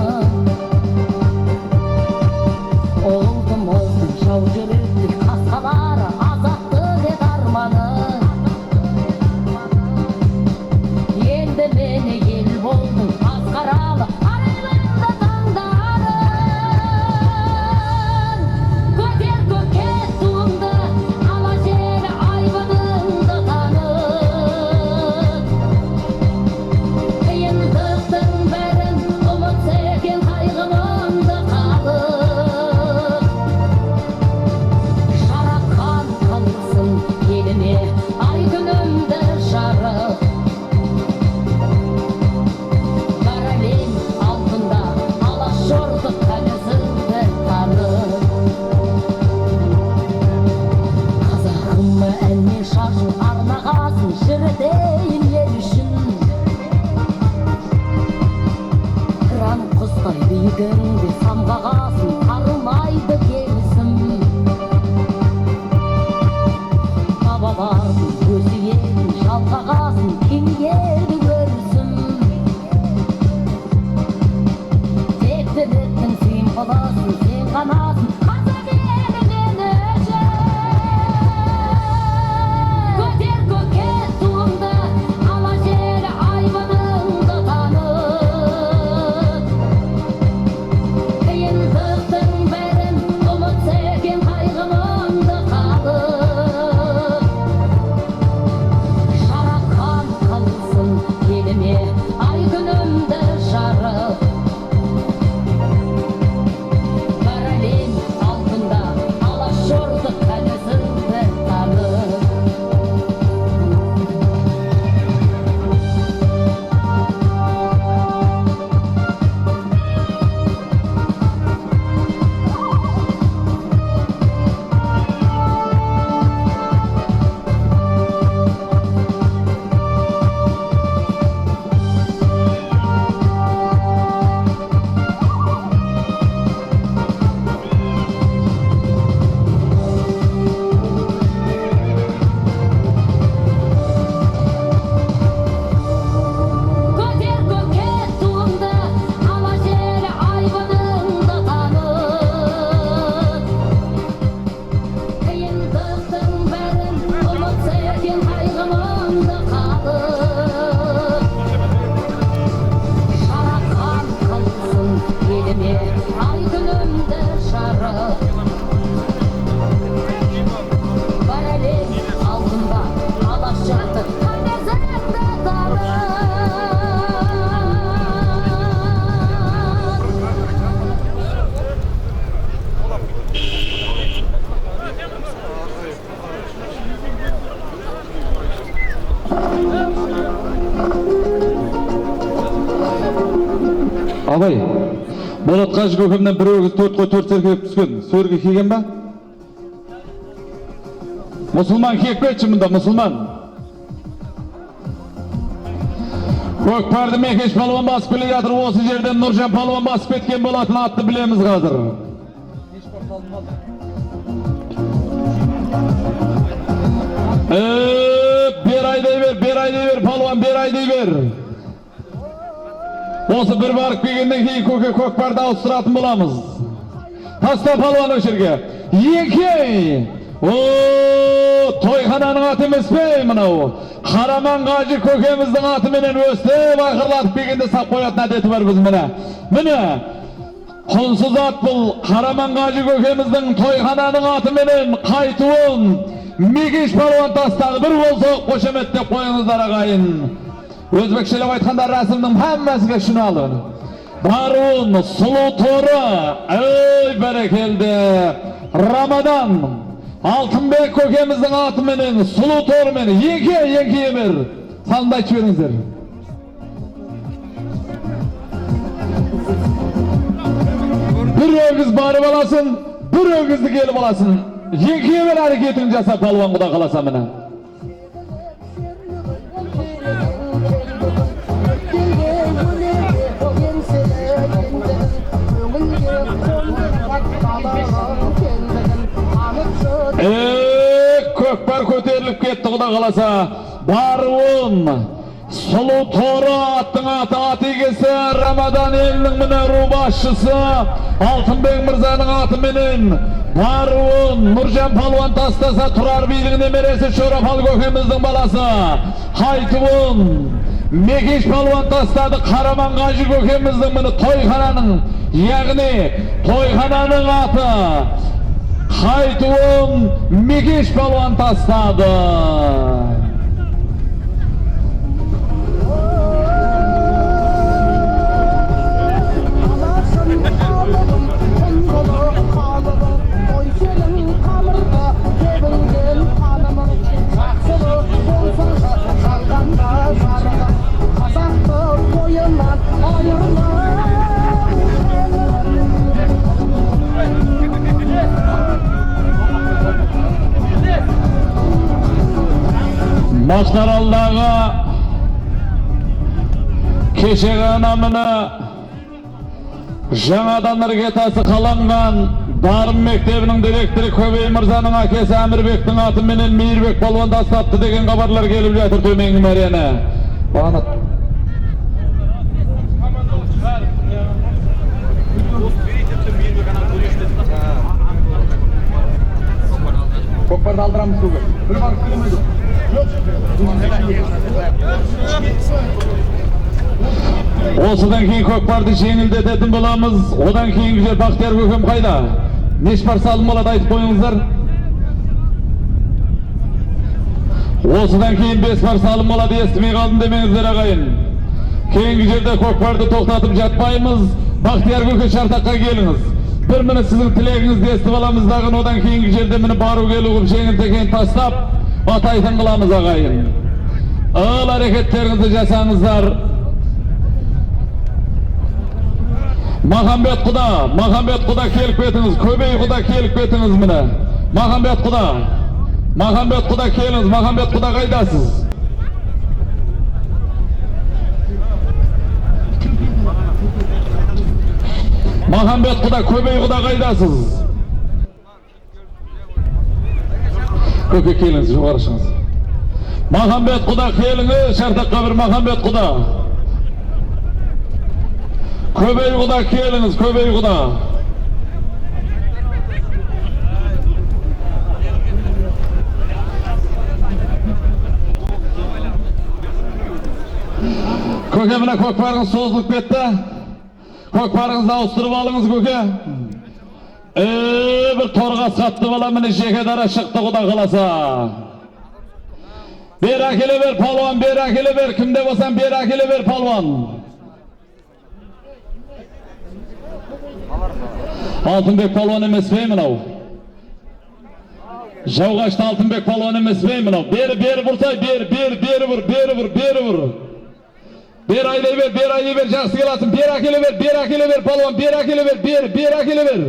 Ұлтымыздың жау жүректік қасқалары азақты дед арманы. Енді мені ел болдың масқаралы арайлымды таңдары. Biygіңді самғағасын, арылмайды келісім. Бабалардың өсиетін жалғағасын, кемерді көрісім. Тектіліктің сен қаласын, сен қанасын, қазақ елімен өшін. Көтер көке туымды, ала жері айбыныңды танып. Абай, Болат Қажы көкемнен бір өгіз 4 қой 4 серкеліп түскен. Сөрге келген ба? Мұсылман кекпетші мұнда, мұсылман. Көкпарды Мекеш палуан басып келе жатыр. Осы жерден Нұржан палуан басып кеткен болатын, атты білеміз қазір. Бер айдай бер, палуан бер айдай бер. Осы бір барып келгенден кейін көкпарды ауыстыратын боламыз. Таста палуан өшерге. Еке! Тойхананың аты емес пе мынау? Қараман Қажы көкеміздің атыменен өстіп ақырлатып келгенде сап қоятын әдеті бар біз міне. Міне, құнсыз ат бұл Қараман Қажы көкеміздің тойхананың атыменен қайтуын Мекеш палуан тастағы бір болса қошеметтеп қойыңыздар ағайын. Өзбекшелеп айтқанда рәсімнің әммәсіге шыны алын. Баруын, сұлу торы, өй бәрекелді, Рамадан, Алтынбек көкеміздің атыменен, сұлу торымен, еке емір, салында айтып беріңіздер. Бір өгіз барып аласын, бір өгізді келіп аласын. Еке емір әрекетін жаса палуан құда қаласа міне. Көкпар көтеріліп кетті құда қаласа. Баруын, сұлу торы аттың аты ат егесі, Рамадан елінің міне ру басшысы, Алтынбек мырзаның атыменен. Баруын, Нұржан палуан тастаса Тұрар бидің немересі Шорапал көкеміздің баласы. Қайтуын, Мекеш палуан тастады Қараман Қажы көкеміздің міне тойхананың, яғни тойхананың аты. Қайтуын Мекеш палуан тастады. Мақтаралдағы кешегі анамыны жаңадан іргетасы қаланған Дарын мектебінің директоры Көбей мырзаның әкесі Әмірбектің атыменен Мейірбек палуан тастапты деген хабарлар келіп жатыр төменгі мәрені. Көкпарды алдырамыз бүгін. Бір барып келмейді. Осыдан кейін көкпарды жеңілдететін боламыз. Одан кейінгі жер Бақтияр көкем қайда? Неш бар салым болады айтып қойыңыздар. Осыдан кейін 5 бар салым болады, естімей қалдым демеңіздер ағайын. Кейінгі жерде көкпарды тоқтатып жатпаймыз. Бақтияр көке шартаққа келіңіз. Бір міне сіздің тілегіңізді естіп аламыз дағын. Одан кейінгі жерде міне бару келу қып жеңіл текен тастап атайтын қыламыз ағайын. Ыл әрекеттеріңізді жасаңыздар. Махамбет құда келіп кетіңіз. Көбей құда келіп кетіңіз міне. Махамбет құда келіңіз. Махамбет құда қайдасыз? Махамбет құда, Көбей құда қайдасыз? Көке келіңіз, жоғары шығыңыз. Махамбет құда келіңіз, шартаққа бір Махамбет құда. Көбей құда келіңіз, Көбей құда. Көке міне көкпарыңыз созылып кетті. Көкпарыңызды ауыстырып алыңыз көке. Bir torga sattı bala mini şekedara çıktı құда қаласа. Bir akili ver palvan, bir akili ver. Kimde basan bir akili ver palvan. Алтынбек palvan emes beymin av. Жауғашты Алтынбек palvan emes beymin av. Beri vursay, beri vur. Bir ayda ver, жақсы келасın. Bir akele ver, palvan, bir akele ver. Bir akele ver.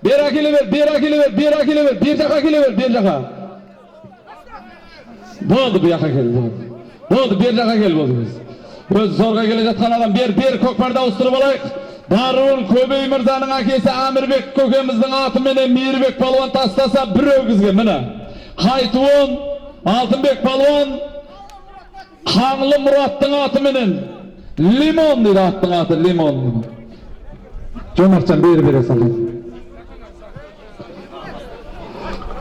Bir жаққа келе бер, bir жаққа. Болды, bu жаққа кел, болды, bir жаққа кел, болды біз. Өзі зорға келе жатқан адам, bir көкпарды ауыстырып алайық. Даруыл Көбей Мырзаның әкесі Әмірбек көкеміздің атыменен Мейірбек палуан тастаса бір өгізге, міне. Қайтуын, Алтынбек палуан, Қаңлы Мұраттың атыменен Лимон дейді, аттың аты Лимон. Жомартжан бере салды.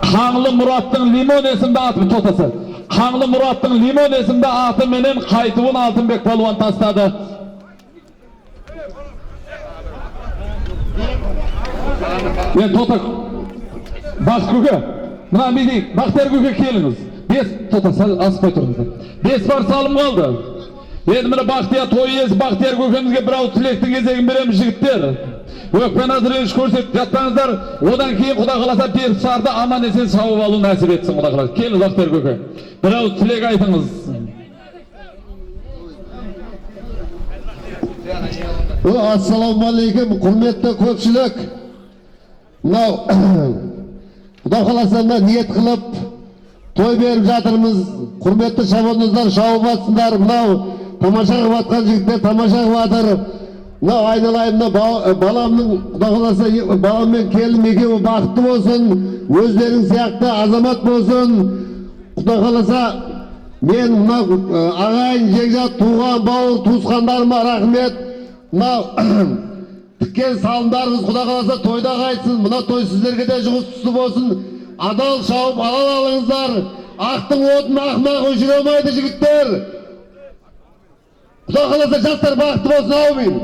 Қаңлы Мұраттың Лимон есімді атымен тотасы. Қаңлы Мұраттың Лимон есімді атыменен Қайтуын Алтынбек палуан тастады. Мен тота бақ көке, мына медейік, бақтар көке келіңіз. 5 тота аспай тұрыңыздар. 5 бар салым қалды. Енді міне Бақтияр той иесі Бақтияр көкемізге бір ауыз тілектің кезегін береміз жігіттер. Өкпен әзіреніш көрсетіп жатпаңыздар. Одан кейін Құда қаласа беріп шарды аман есен сауып алу нәсіп етсін Құда қаласа. Келіңіз Бақтияр көке. Бір ауыз тілек айтыңыз. Ассалаумағалейкум, құрметті көпшілік. Мынау Құда қаласа ниет қылып той беріп жатырмыз. Құрметті шабандоздар шауып атсындар. Мынау тамаша қылып атқан жігіттер тамаша қылып атыр. Мынау айналайын, баламның Құда қаласа баламмен келім екеуі бақытты болсын, өздерің сияқты азамат болсын. Құда қаласа мен мынау ағайын жекжат туған бауыр туысқандарыма рахмет. Мынау тіккен салымдарыңыз Құда қаласа тойда қайтсын. Мына той сіздерге де жұғыстысы болсын. Адал шауып алал алыңыздар. Ақтың отын ақмақ өшіре алмайды жігіттер. Құда қаласа жастар бақытты болсын, аумин.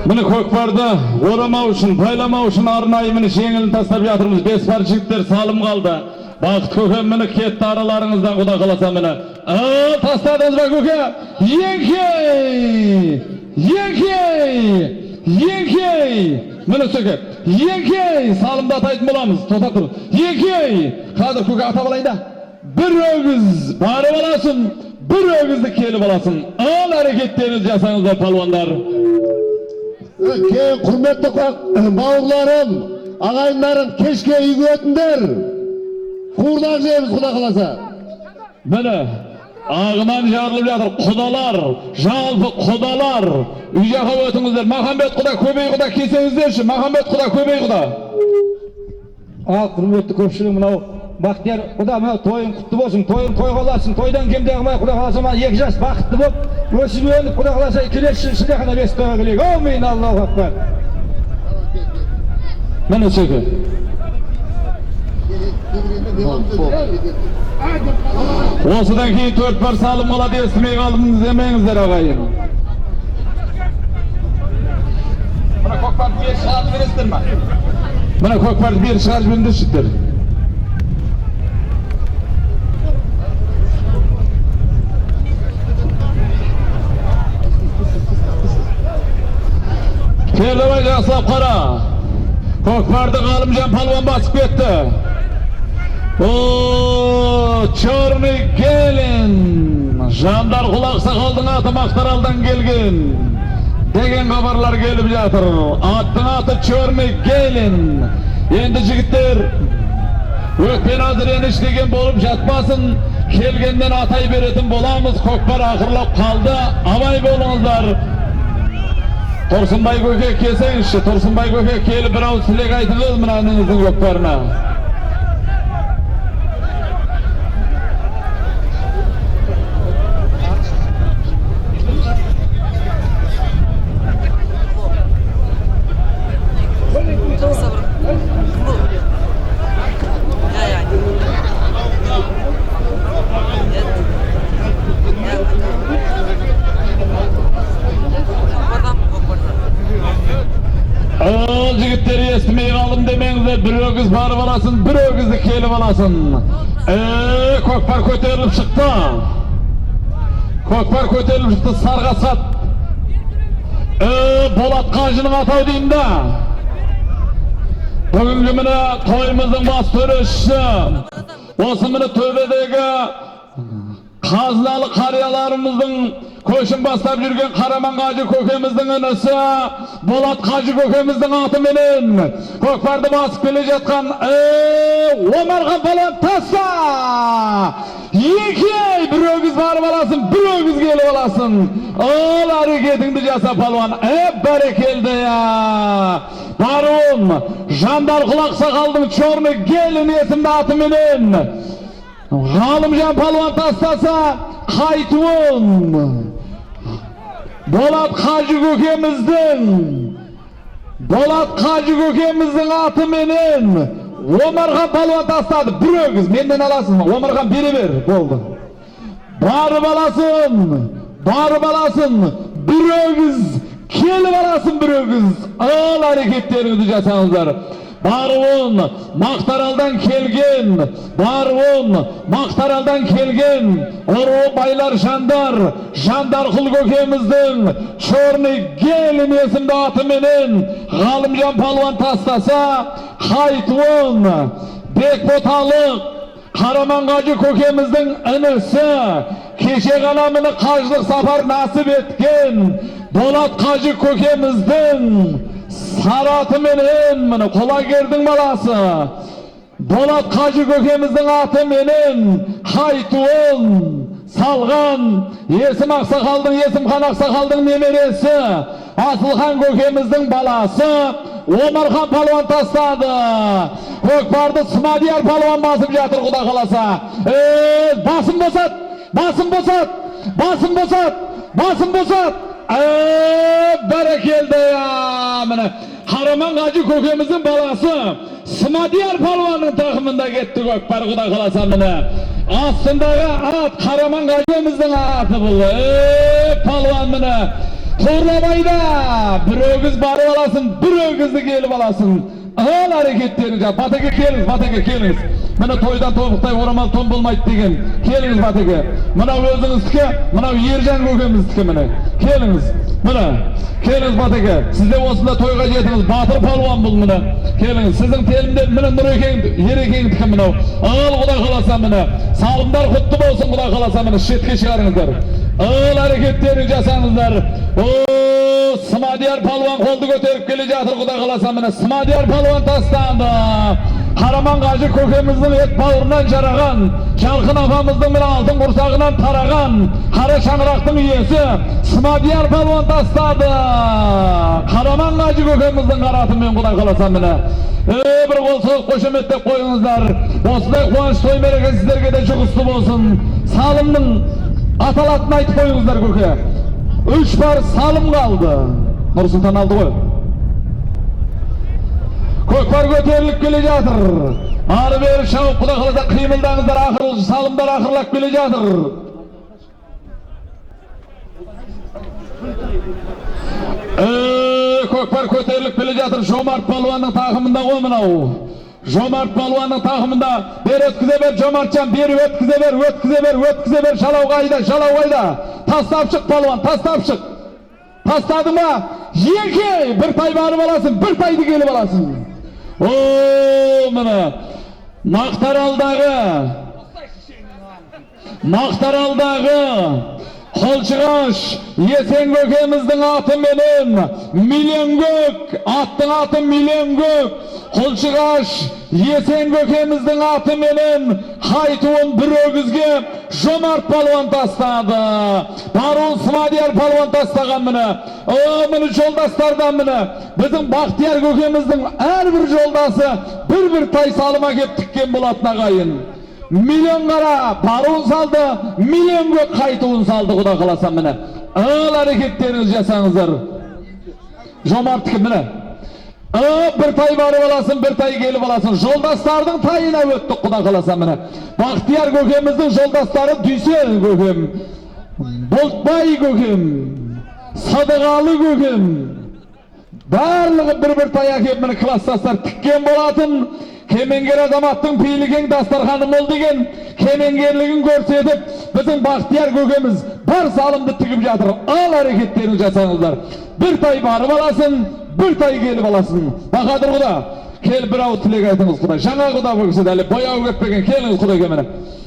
Міне көкпарды орамау үшін, байламау үшін арнайы міне жеңілін тастап жатырмыз. 5 бар жігіттер салым қалды. Бақыт көкем міне кетті араларыңыздан Құда қаласа міне. Тастадыңыз ба көке? Еңкей! Міне сөке. Еңкей! Салымды атайтын боламыз. Тота тұр. Еңкей! Қазір көке атап алайын да. Bir өгіз барып аласын, bir өгізді келіп аласын. Ал әрекеттеріңіз жасаңыздар палуандар. Құрметті бауырларым, ағайындарым, кешке үйге өтіңдер. Қуырдақ жейміз Құда қаласа. Міне, ағынан жарылып жатыр. Құдалар, жалпы құдалар. Үй жаққа өтіңіздер. Махамбет Құда, Көбей Құда кесеңіздерші. Махамбет Құда, Көбей Құда. Құрметті көпшілік, мынау Бақтияр Құда, мынау тойың құтты болсын, тойың тойға оласын, тойдан кемде қылмай Құда қаласа 2 жас бақытты болып, өсіп өніп Құда қаласа келесі жылы ғана 5 тойға келейік. Аумин, Аллаху акбар. Міне сөке. Осыдан кейін 4 бар салым қалады, естімей қалдыңыз демеңіздер ағайын. Мына көкпарды бері шығарып бересіздер ма? Мына көкпарды бері шығарып беріңдерші. Келдібай жақсылап қара. Көкпарды Ғалымжан палуан басып кетті. Черный келін. Жандар құлақ сақалдың аты Мақтаралдан келген деген хабарлар келіп жатыр. Аттың аты Черный келін. Енді жігіттер өкпен әзіреніш деген болып жатпасын. Келгенден атай беретін боламыз. Көкпар ақырлап қалды. Абай болыңыздар. Тұрсынбай көке кесеңізші. Тұрсынбай көке келіп бір ауыз тілек айтыңыз мына ініңіздің көкпарына. Жігіттері естімей қалдым демеңіздер, бір өгіз барып аласын, бір өгізді келіп аласын. Көкпар көтеріліп шықты. Көкпар көтеріліп шықты, Сарғасат. Болат Қажының атау деймін да. Бүгінгі міне тойымыздың бас төрешісі Осы міне төбедегі қазыналы қарияlarımыздың көшін бастап жүрген Қараман Қажы көкеміздің інісі Болат Қажы көкеміздің атыменен көкпарды басып келе жатқан Омархан палуан таста! Екі бір өгіз барып аласың, бір өгіз келіп аласың. Ол әрекетіңді жаса палуан. Бәрекелді я! Баруым, Жандар Құлақ Сақалдың Чорны Gelin есімді атыменен Ғалымжан палуан тастаса қайтуын Болат Қажы көкеміздің атыменен Омархан палуан тастады. Бір өгіз менден аласың. Омархан бере бер. Болды. Барып аласың. Бір өгіз келіп аласың, бір өгіз. Ал әрекеттеріңізді жасаңыздар. Баруын Мақтаралдан келген Ору байлар Жандар Құл көкеміздің Чорный Gelin есімді атыменен Ғалымжан палуан тастаса қайтуын Бекботалық Қараман Қажы көкеміздің інісі кеше ғана міне қажылық сапар насip еткен Болат Қажы көкеміздің Саратыменен міне Құлагердің баласы Болат Қажы көкеміздің атыменен қайтуын салған Есім Ақсақалдың, Есімхан Ақсақалдың немересі Асылхан көкеміздің баласы Омархан палуан тастады. Көкпарды Смадияр палуан басып жатыр, құда қаласа. Басым босат. Бәрекелді я! Міне Қараман Қажы көкеміздің баласы Смадияр палуанның тақымында кетті көкпар, құда қаласа. Міне астындағы ат Қараман Қажымыздың аты бұл. Палуан міне Торлабайда бір өгіз барып аласың, бір өгізді келіп аласың. Ал әрекеттеріңіз жап. Батеке келіңіз. Міне тойдан тобықтай орамал том болмайды деген. Келіңіз Батеке. Мынау өзіңіздікі, мынау Ержан көкеміздікі міне. Келіңіз. Міне. Келіңіз Батеке. Сізде осында тойға жетіңіз. Батыр палуан бұл міне. Келіңіз. Сіздің телімде міне Ерекеңдікі мынау. Ал құда қаласа міне. Салымдар құтты болсын құда қаласа міне. Шетке шығарыңыздар. Ал әрекеттерін жасаңыздар. Смадияр палуан қолды көтеріп келе жатыр, құда қаласа міне. Смадияр палуан тастады. Қараман Қажы көкеміздің ет бауырынан жараған, Жарқын апамыздың міне алтын құрсағынан тараған қара шаңырақтың иесі Смадияр палуан тастады. Қараман Қажы көкеміздің қаратымен, құда қаласа міне. Бір қол соғып қошеметтеп қойыңыздар. Осындай қуаныш той мереке сіздерге де жұғысты болсын. Салымның аталатын айтып қойыңыздар көке. 3 бар салым қалды. Нұрсұлтан алды ғой. Көкпар көтеріліп келе жатыр. Ары бері шауып, құда қаласа қимылдаңыздар, салымдар ақырлап келе жатыр. Көкпар көтеріліп келе жатыр. Жомарт палуанның тақымында ғой мынау. Жомарт палуанның тақымында. Бер өткізе бер Жомартжан, бер өткізе бер. Шалау қайда. Тастап шық палуан, тастап шық. Тастады ма? Екі, бір тай барып аласың, бір тайды келіп аласың. Міне Мақтаралдағы Қолшығаш Есен көкеміздің атыменен Миллион көк, аттың аты Миллион көк. Қолшығаш Есен көкеміздің атыменен қайтуын бір өгізге Жомарт палуан тастады. Баруын Смадияр палуан тастаған міне. Міне жолдастардан міне. Біздің Бақтияр көкеміздің әрбір жолдасы бір тай салыма кеп тіккен болатын ағайын. Миллион қара баруын салды, миллион көк қайтуын салды, құда қаласа міне. Ал әрекеттеріңіз жасаңыздар. Жомарттікі міне. Bir tay barып alasın, bir tay gelip alasın. Жолдастардың тайына өттік, құда қаласа міне. Бақтияр көкеміздің жолдастары Дүйсен көкем, Болтбай көкем, Садығалы көкем. Барлығы бір tay әкеп міне класстастар тіккен болатын. Кемеңгер азаматтың пейліген дастарханы мол деген кемеңгерлігін көрсетіп, біздің Бақтияр көкеміз бар салымды тігіп жатыр. Ал әрекеттерін жасаңыздар. Bir tay barып alasın, bir tay gelip alasın. Бақадыр құда, Kel birau tilek aytыңыз Құдай. Жаңа Құда бұл кісі дәлі бояу кетпеген. Келіңіз Құдай кемені.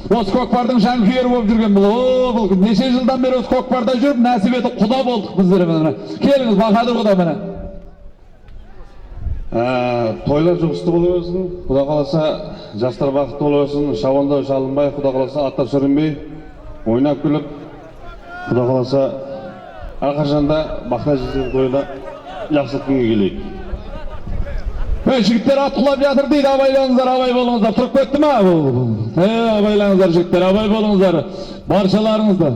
Осы көкпардың жанкүйері болып жүрген бұл неше жылдан бері осы көкпарда жүріп нәсіп етіп Құда болдық біздер міне. Келіңіз Бахадыр Құда міне. Тойлар жұғысты бола берсін. Құда қаласа жастар бақытты бола берсін. Шабанда шалынбай, Құда қаласа аттар сүрінбей, ойнап күліп, Құда қаласа әрқашанда бақта жеткен тойда жақсылық күнге келейік. Жігіттер ат құлап жатыр дейді, абайлаңыздар, абай болыңыздар. Тұрып кетті ма бұл? Абайлаңыздар жігіттер, абай болыңыздар. Баршаларыңызды.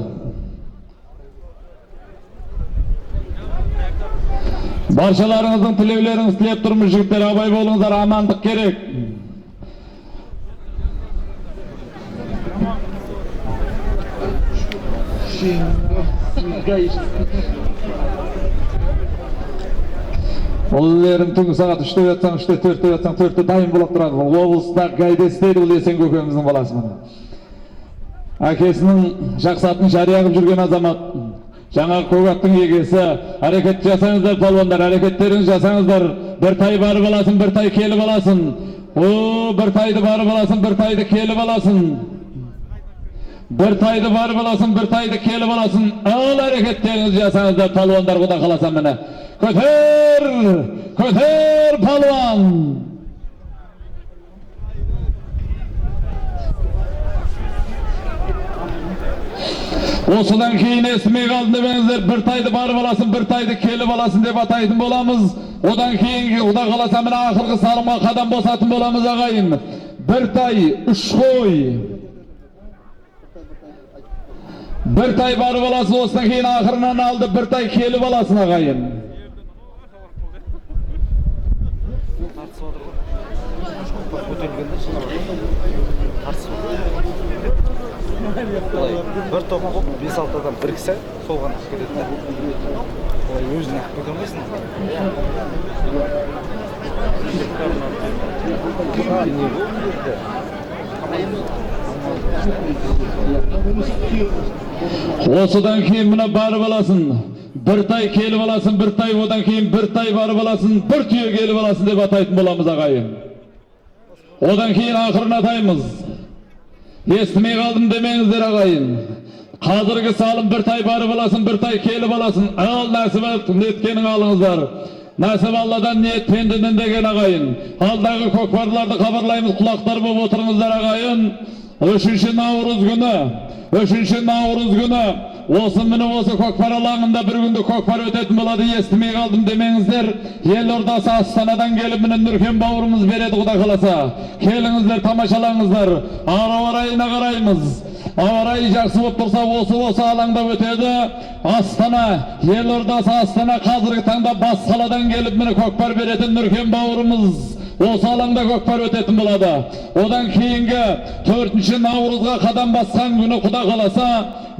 Баршаларыңыздың тілеулеріңіз тілеп тұрмыз жігіттер, абай болыңыздар, амандық керек. Оллерің түнгі сағат 3-те жатсаң, 3-те, 4-те жатсаң, 4-те дайын болып тұрады. Бұл облыстағы қайдесі дейді, бұл Есен көкеміздің баласы міне. Әкесінің жақсы атын жария қылып жүрген азамат. Жаңағы көк аттың егесі. Әрекет жасаңыздар палуандар, әрекеттеріңіз жасаңыздар. Bir tay barып аласың, bir tay келіп аласың. Bir tayды барып аласың, bir tayды келіп аласың. Bir taydı barып аласың, bir tayды келіп аласың. Ал әрекеттеріңіз жасаңыздар палуандар, Құда қаласа міне. Көтер! Көтер палуан! Осыдан кейін естімей қалды демеңіздер, бір тайды барып аласың, бір тайды келіп аласың деп атайтын боламыз. Одан кейін Құда қаласа міне ақырғы салымға қадам босатын боламыз ағайын. Bir tay, 3 қой. Bir tay барып аласың, осыдан кейін ақырынан алды, bir tay келіп аласың ағайын. Bir topa қоп 5-6 адам біріксе сол ғана кетеді да. Олай өзін ақ кете алмайсың. Осыдан кейін мына барып аласың. Bir tay келіп аласың, bir tay, одан кейін bir tay барып аласың, bir түйе келіп аласың деп атайтын боламыз ағайын. Одан кейін ақырын атаймыз. Естімей қалдым демеңіздер ағайын. Қазіргі салым bir tay барып аласың, bir tay келіп аласың. Ал нәсіп еткенің алыңыздар. Нәсіп Алладан ниеттендінің деген ағайын. Алдағы көкпарларды хабарлаймыз, құлақтар болып отырыңыздар ағайын. 3 Наурыз күні осы міне осы көкпар алаңында бір күнді көкпар өтетін болады. Естімей қалдым демеңіздер. Елордасы Астанадан келіп міне Нұркен бауырымыз береді Құда қаласа. Келіңіздер, тамашалаңыздар. Ауа райына қараймыз. Ауа райы жақсы болып тұрса осы алаңда өтеді. Астана, Елордасы Астана қазіргі таңда бас қаладан келіп міне көкпар беретін Нұркен бауырымыз осы алаңда көкпар өтетін болады. Одан кейінгі 4 Наурызға қадам басқан күні Құда қаласа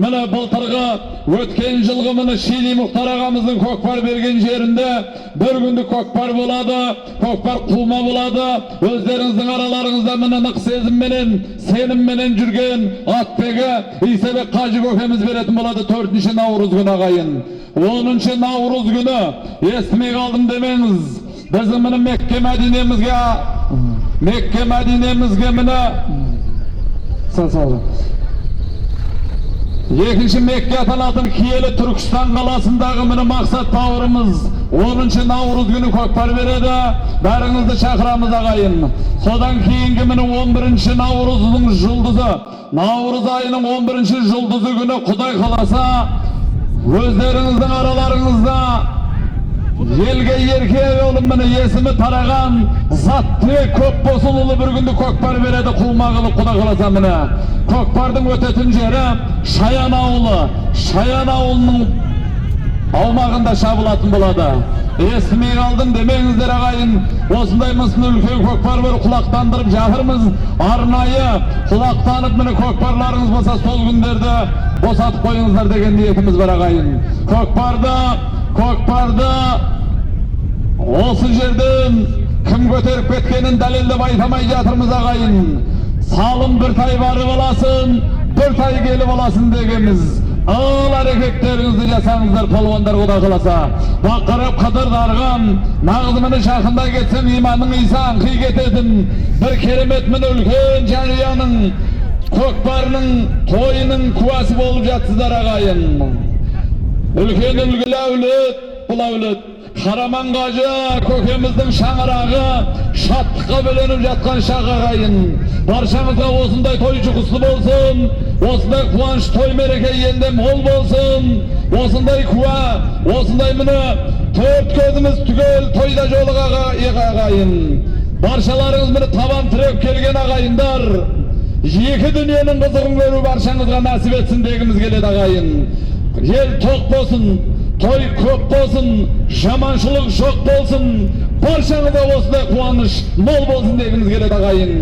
міне былтырғы өткен жылғы міне Шили Мұхтар ағамыздың көкпар берген жерінде бір күндік көкпар болады. Көкпар құлма болады. Өздеріңіздің араларыңызда міне нық сезімменен, сенімменен жүрген атбегі Исабек Қажы көкеміз беретін болады 4 Наурыз күні ағайын. 10 Наурыз күні естімей қалдым демеңіз. Біздің міне Мекке Мәдинемізге міне екінші Мекке аталатын киелі Түркістан қаласындағы міне Мақсат бауырымыз 10 Наурыз күні көкпар береді. Бәріңізді шақырамыз ағайын. Содан кейінгі міне 11 Наурыздың жұлдызы, Наурыз айының 11 жұлдызы күні Құдай қаласа өздеріңіздің араларыңызда елге ерке олым міне есімі тараған Заттыбек Көпбосынұлы бір күнді көкпар береді құлмағылы Құда қаласа міне. Көкпардың өтетін жері Шаян ауылының аумағында шабылатын болады. Естімей қалдым демеңіздер ағайын. Осындай мысын үлкен көкпар бір құлақтандырып жатырмыз. Арнайы құлақтанып міне көкпарларыңыз болса сол күндерді босатып қойыңыздар деген ниетіміз бар ағайын. Көкпарды осы жерден кім көтеріп кеткенін дәлелдеп айтамай жатырмыз ағайын. Салым bir tay барып аласын, bir tay келіп аласын дегеніміз. Al hareketlerinizi jasаңыздар palvanдар Құда қаласа. Бақырып қыдырдарған, нағыз шақында кетсем иманның исан қи кететін бір керемет үлкен жанұяның көкпарының тойының куәсі болып жатсыздар ағайын. Үлкен үлгілі әулет, бұл әулет. Қараман қажы көкеміздің шаңырағы шаттыққа бөленіп жатқан шақ ағайын. Баршаңызға осындай той жұғысы болсын, осындай қуаныш той мереке елде мол болсын, осындай куә, осындай төрт көзіміз түгел тойда жолыға ағайын. Баршаларыңыз табан тіреп келген ағайындар, екі дүниенің қызығын көру баршаңызға нәсіп етсін дегіміз келеді ағайын. Ел тоқ болсын, той көп болсын, жаманшылық жоқ болсын, баршаңызға осындай қуаныш мол болсын дегіміз келеді ағайын.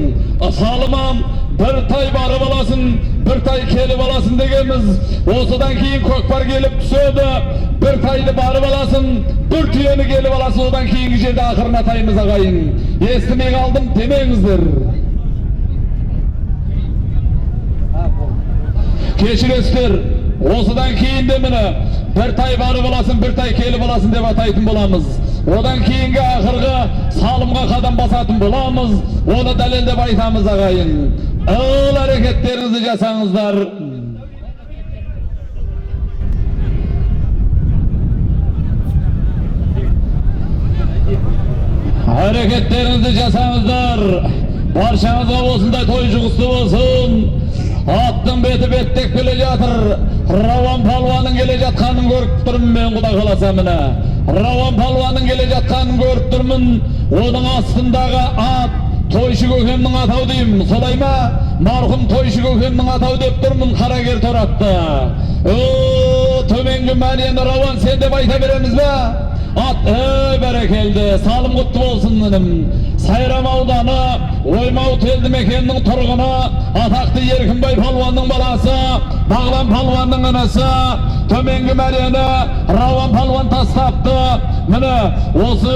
Салымам бір тай барып аласын, бір тай келіп аласын дегеніміз. Осыдан кейін көкпар келіп түседі, бір тайды барып аласын, бір түйені келіп аласын, одан кейінгі жерде ақырын атаймыз ағайын. Естімей қалдым демеңіздер. Кешіресіздер, осыдан кейін де бір тай барып аласын, бір тай келіп аласын деп атайтын боламыз. Одан кейінгі ақырғы салымға қадам басатын боламыз, оны дәлелдеп айтамыз ағайын. Ал әрекеттеріңізді жасаңыздар. Әрекеттеріңізді жасаңыздар. Баршаңызға осындай той жұғысы болсын. Аттың беті беттек келе жатыр. Рауан палуанның келе жатқанын көріп тұрмын мен Құда қаласа міне. Рауан палуанның келе жатқанын көріп тұрмын. Оның астындағы ат тойшы көкемнің атау деймін. Солай ма? Марқұм тойшы көкемнің атау деп тұрмын қарагер торатты. Төменгі мәнені Рауан сен деп айта береміз бе? Ат бәрекелді, салым құтты болсын інім. Сайрам ауданы, Оймау елді мекенінің тұрғыны, атақты Еркінбай палуанның баласы, Бағлан палуанның інісі, төменгі мәрені Рауан палуан тастапты. Міне осы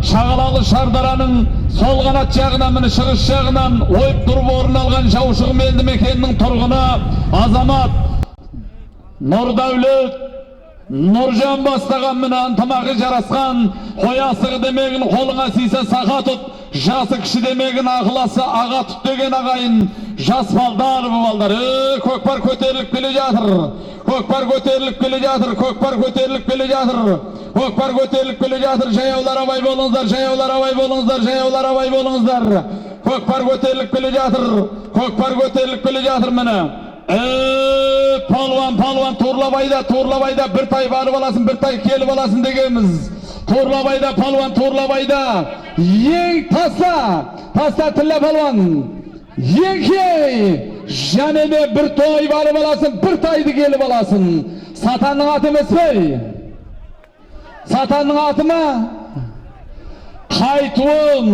Шағалалы Шардараның сол қанат жағынан, міне шығыс жағынан ойып тұрып орын алған Жаушығым елді мекенінің тұрғыны азамат Нұрдәулет Нұржан бастаған міне ынтымағы жарасқан, қоясығы демегін қолыңа сисе сақа тұт, жасы кіші демегін ақыласы аға тұт деген ағайын. Жас балдар бұл балдар. Көкпар көтеріліп келе жатыр. Көкпар көтеріліп келе жатыр. Көкпар көтеріліп келе жатыр. Көкпар көтеріліп келе жатыр. Жаяулар абай болыңыздар. Жаяулар абай болыңыздар. Жаяулар абай болыңыздар. Көкпар көтеріліп келе жатыр. Көкпар көтеріліп келе жатыр міне. Палуан Турлабайда бір тай барып аласын, бір тай келіп аласын дегеніміз. Турлабайда палуан, Турлабайда ең таста тілі палуан. Ең және де бір той барып аласын, бір тайды келіп аласын. Сатанның аты емес пе? Сатанның аты ма? Қайтуын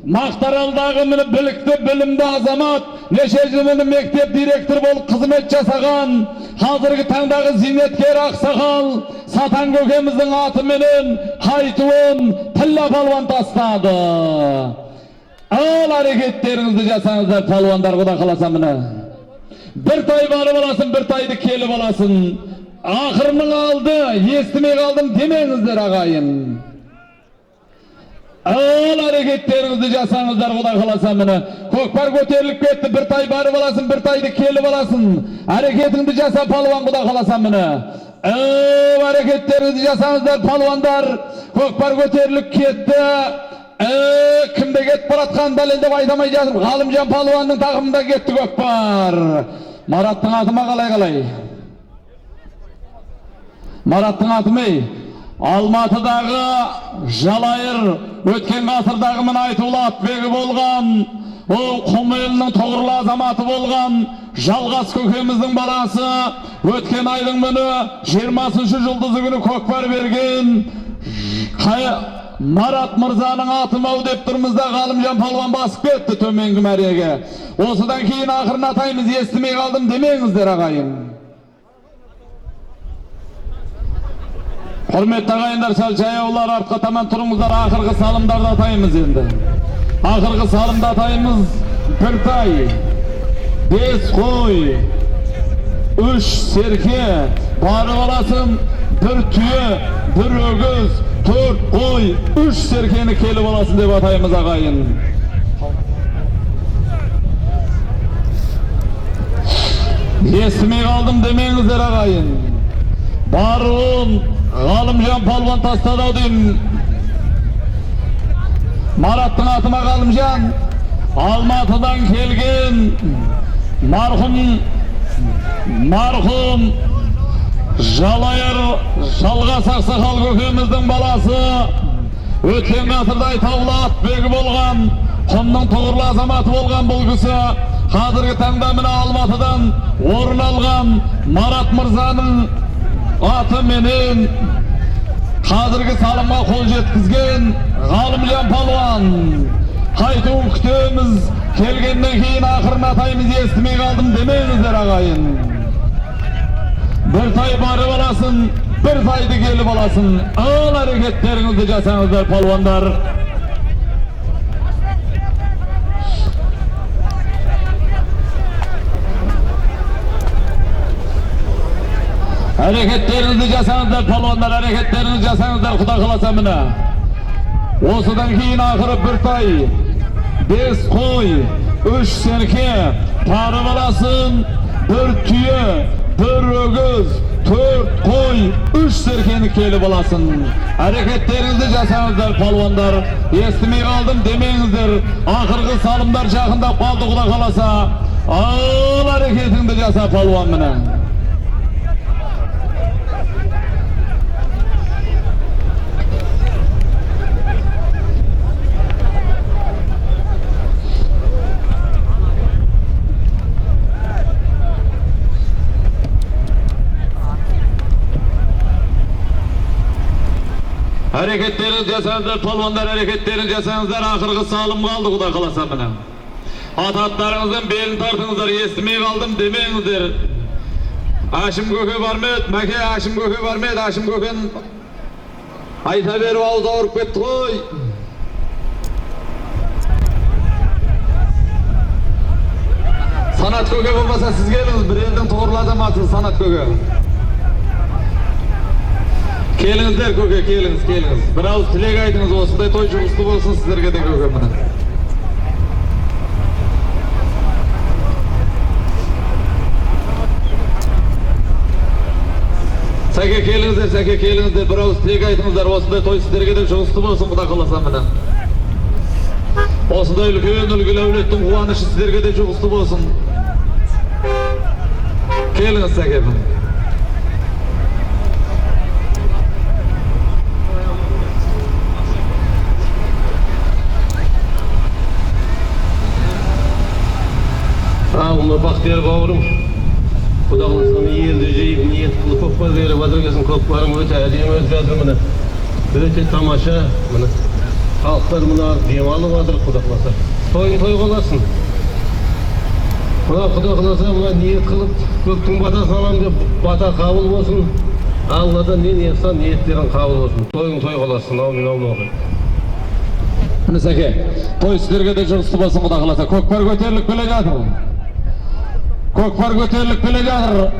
Мақтаралдағы мені білікті білімді азамат, неше жыл мектеп директор болып қызмет жасаған, қазіргі таңдағы зейнеткер ақсақал Сатан көкеміздің атыменен Қайтуын тілла палуан тастады. Ал әрекеттеріңізді жасаңыздар палуандар Құда қаласа міне. Бір тай барып аласын, бір тайды келіп аласын. Ақырының алды, естімей қалдым демеңіздер ағайын. Ал әрекеттеріңізді жасаңыздар Құда қаласа міне. Көкпар көтеріліп кетті, бір тай барып аласын, бір тайды келіп аласын. Әрекетіңді жаса палуан Құда қаласа міне. Әрекеттеріңізді жасаңыздар палуандар. Көкпар көтеріліп кетті. Кімде кетіп баратқан дәлелдеп айтамай жатыр. Ғалымжан палуанның тақымында кетті көкпар. Мараттың аты ма қалай? Мараттың аты ме? Алматыдағы жалайыр өткен ғасырдағы мына айтулы атбегі болған, ол Құм елінің тұғырлы азаматы болған Жалғас көкеміздің баласы өткен айдың міне 20-шы жұлдызы күні көкпар берген Марат мырзаның атын ау деп тұрмыз да Ғалымжан палуан басып кетті төменгі мәреге. Осыдан кейін ақырын атаймыз, естімей қалдым демеңіздер ағайын. Құрметті ағайындар, сәл жаяулар артқа таман тұрыңыздар, ақырғы салымдарды атаймыз енді. Ақырғы салымды атаймыз. Бір тай, 5 қой, 3 serke, barı alasın, 1 tüye, 1 ögüz, 4 koy, 3 serkeni kelip alasın dep atayımız agayın. Esmey kaldım demeğinizler agayın. Barın Galımcan Palvan Tastadavdin. Marat'ın atıma Galımcan. Almatı'dan kelgen marhum Jalayar Şalga Saksakal kökümüzдің balası ötken asırday tavla at begi bolgan Qumның tuğurlu azamatı bolgan бұл kişi hazırki tаңda mine Almatı'dan orun algan Marat Mırza'nın atı menen hazırki salımga kol jetkizgen Galımcan Palvan. Qaytı kütüğümüz kelgenden keyin ahırına atayımız estimey kaldım demeyinizler agayın. Bir tay barı balasın, bir taydı gelip alasın. Ağıl hareketlerinizi jasanızlar palvanlar. Hareketlerinizi jasanızlar palvanlar, hareketlerinizi jasanızlar Xuda kalasa mine. Osudan keyin ahırı bir tay, 5 koy, 3 serke, tarı balasın, 1 tüye, 1 ögüz, 4 koy, 3 serkeni kelip alasın. Hareketlerinizi jasanızlar palvanlar. Estimey kaldım demeyinizler. Ahırkı salımlar jakında kaldı Xuda kalasa. Ağıl hareketini jasa palvan mine. Hareketleriniz jasanızlar palvanlar, hareketleriniz jasanızlar. Ahırkı salım kaldı Xuda kalasa mine. Atatlarınızın belini tartınızlar, estimey kaldım demeyinizler. Aşım Köke barmet, Make Aşım Köke barmet, Aşım Köken ayta berip ağızda orup ketdi koy. Sanat Köke bolmasa siz geliniz, bir elden toğurlu azamatı Sanat Köke. Kelinizler Köke, keliniz. Bir ağız tilek aytınız, osындай toy çuğuslu bolsun sizlerge de Köke mine. Sake kelinizler, bir ağız tilek aytınızlar, osындай toy sizlerge de çuğuslu bolsun Xuda kalasa mine. Osындай үлgül öwlettiň kuwanyşy sizlerge de çuğuslu bolsun. Keliniz sake. Ağımda Bahtiyar bavrum, Xuda kalasa yerdi jeyip niyet kılıp kökbar verip adırgesin kökbarım öte edeyim özledim mine. Öte tamaşa mine. Halklar mine dem alıp adır Xuda kalasa. Toy kolasın. Xuda kalasa mine niyet kılıp köktün batasını alam dep bata kabul bolsun. Allah'dan ne niyetsan niyetlerin kabul bolsun. Toy kolasın. Amin. Mine sake, toy sizlerge de çuğuslu bolsun Xuda kalasa. Kökbar köterilip kele jatır. Kökbar köterilip kele jatır.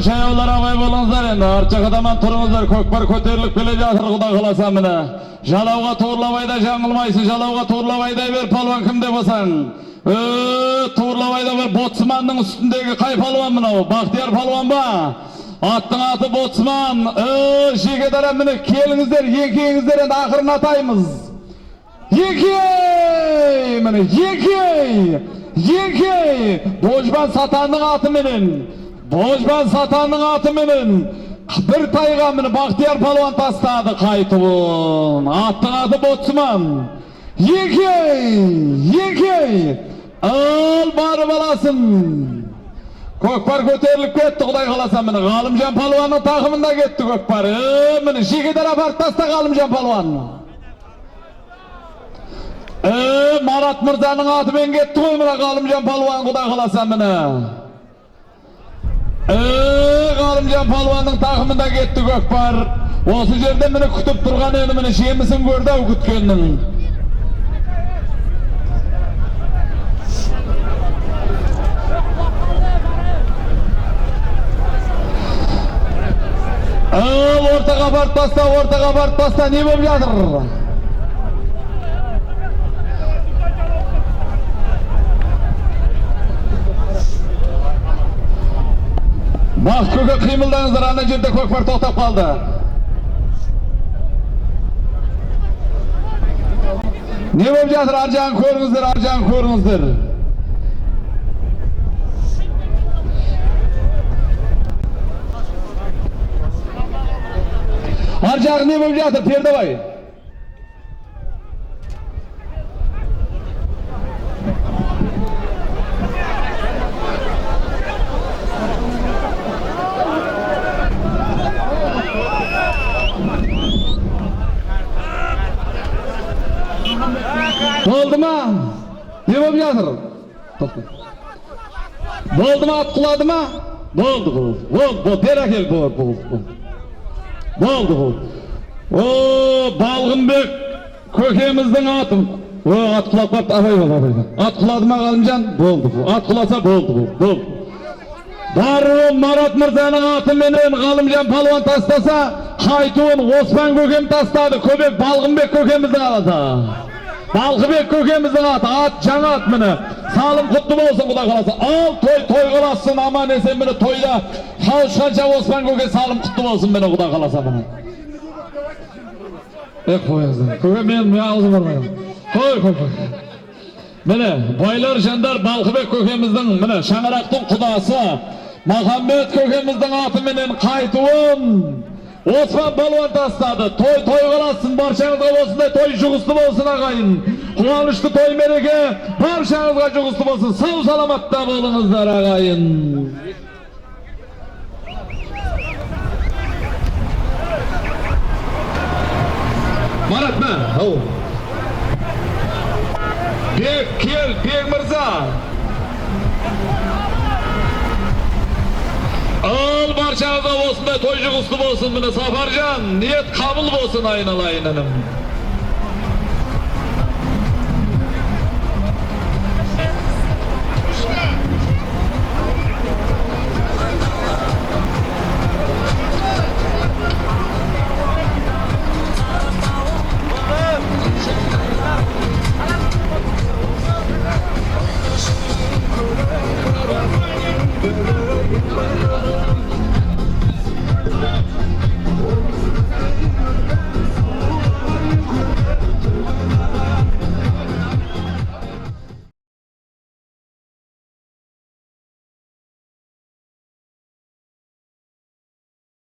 Şayavlar agay bolunuzlar endi. Arça kadaman turunuzlar. Kökbar köterilip kele jatır Xuda kalasa mine. Jalawga tuğurlabayda жаңылмайсың. Jalawga tuğurlabayda ber palvan kim dep asaň. Tuğurlabayda bir Botsmanның üstündegi kay palvan mine o? Bahtiyar palvan ba? Attың atı Botsman. Jigedere mine kelinizler, yekeğinizler endi ahırına atayımız. Yekey mine, yekey. Bojban Satanның atı menen. Bir tayga mine Bahtiyar palvan tastadı kaytıbın. Attың atı Botsman. Yekey. Al barı balasın. Kökbar köterilip ketdi Xuday kalasa mine. Galımcan Palvanның takımında ketdi kökbar. Mine jigeder apart tasta Galımcan Palvan. Marat Mırza'nın atı ben ketdi koy mine Galımcan Palvan Xuda kalasa mine. Galımcan Palvanның takımında ketdi kökbar. Osu jerde mine kütüp turgan eni mine şemisin gördü o kütkennin. barıtpasta, ortaga barıtpasta ne болып жатыр? Бақыт көке қимылдаңыздар, ана жерде көкпар тоқтап қалды. Не болып жатыр? Ар жағын көріңіздер, ар жағын көріңіздер. Ар жағы не болып жатыр, Пердебай? Болды ма? Не болып жатыр? Болды ма? Ат құлады ма? Болды, болды, бер әкел, болды. О, Балғынбек көкеміздің атын. О, ат құлап қапты, абай бол. Ат құлады ма, Ғалымжан? Болды. Ат құласа болды. Бары Марат Мырзаның атыменен Ғалымжан палуан тастаса, қайтуын Оспан көкем тастады. Көбек Балғынбек көкеміздің аласа. Балғыбек көкеміздің аты, ат жаңа ат міне. Салым құтты болсын, Құда қаласа. Ал той қаласын, аман есен міне тойда. Қауышқанша Оспан көке салым құтты болсын міне, Құда қаласа міне. Қойыңыздар. Көке мен аузым бармайым. Қой. Міне, байлар жандар Балғыбек көкеміздің, міне, Шаңырақтың құдасы, Махамбет көкеміздің аты менен қайтуын Оспан балуан тастады. Той қаласын, баршаңызға осындай той жұғысты болсын ағайын. Қуанышты той мереке баршаңызға жұғысты болсын. Сау саламатта болыңыздар ағайын. Марат ма? Ау. Бек кел, Бек мырза. Ал баршаңызға осындай той жұғысты болсын. Міне Сапаржан, ниет қабыл болсын айналайын інім.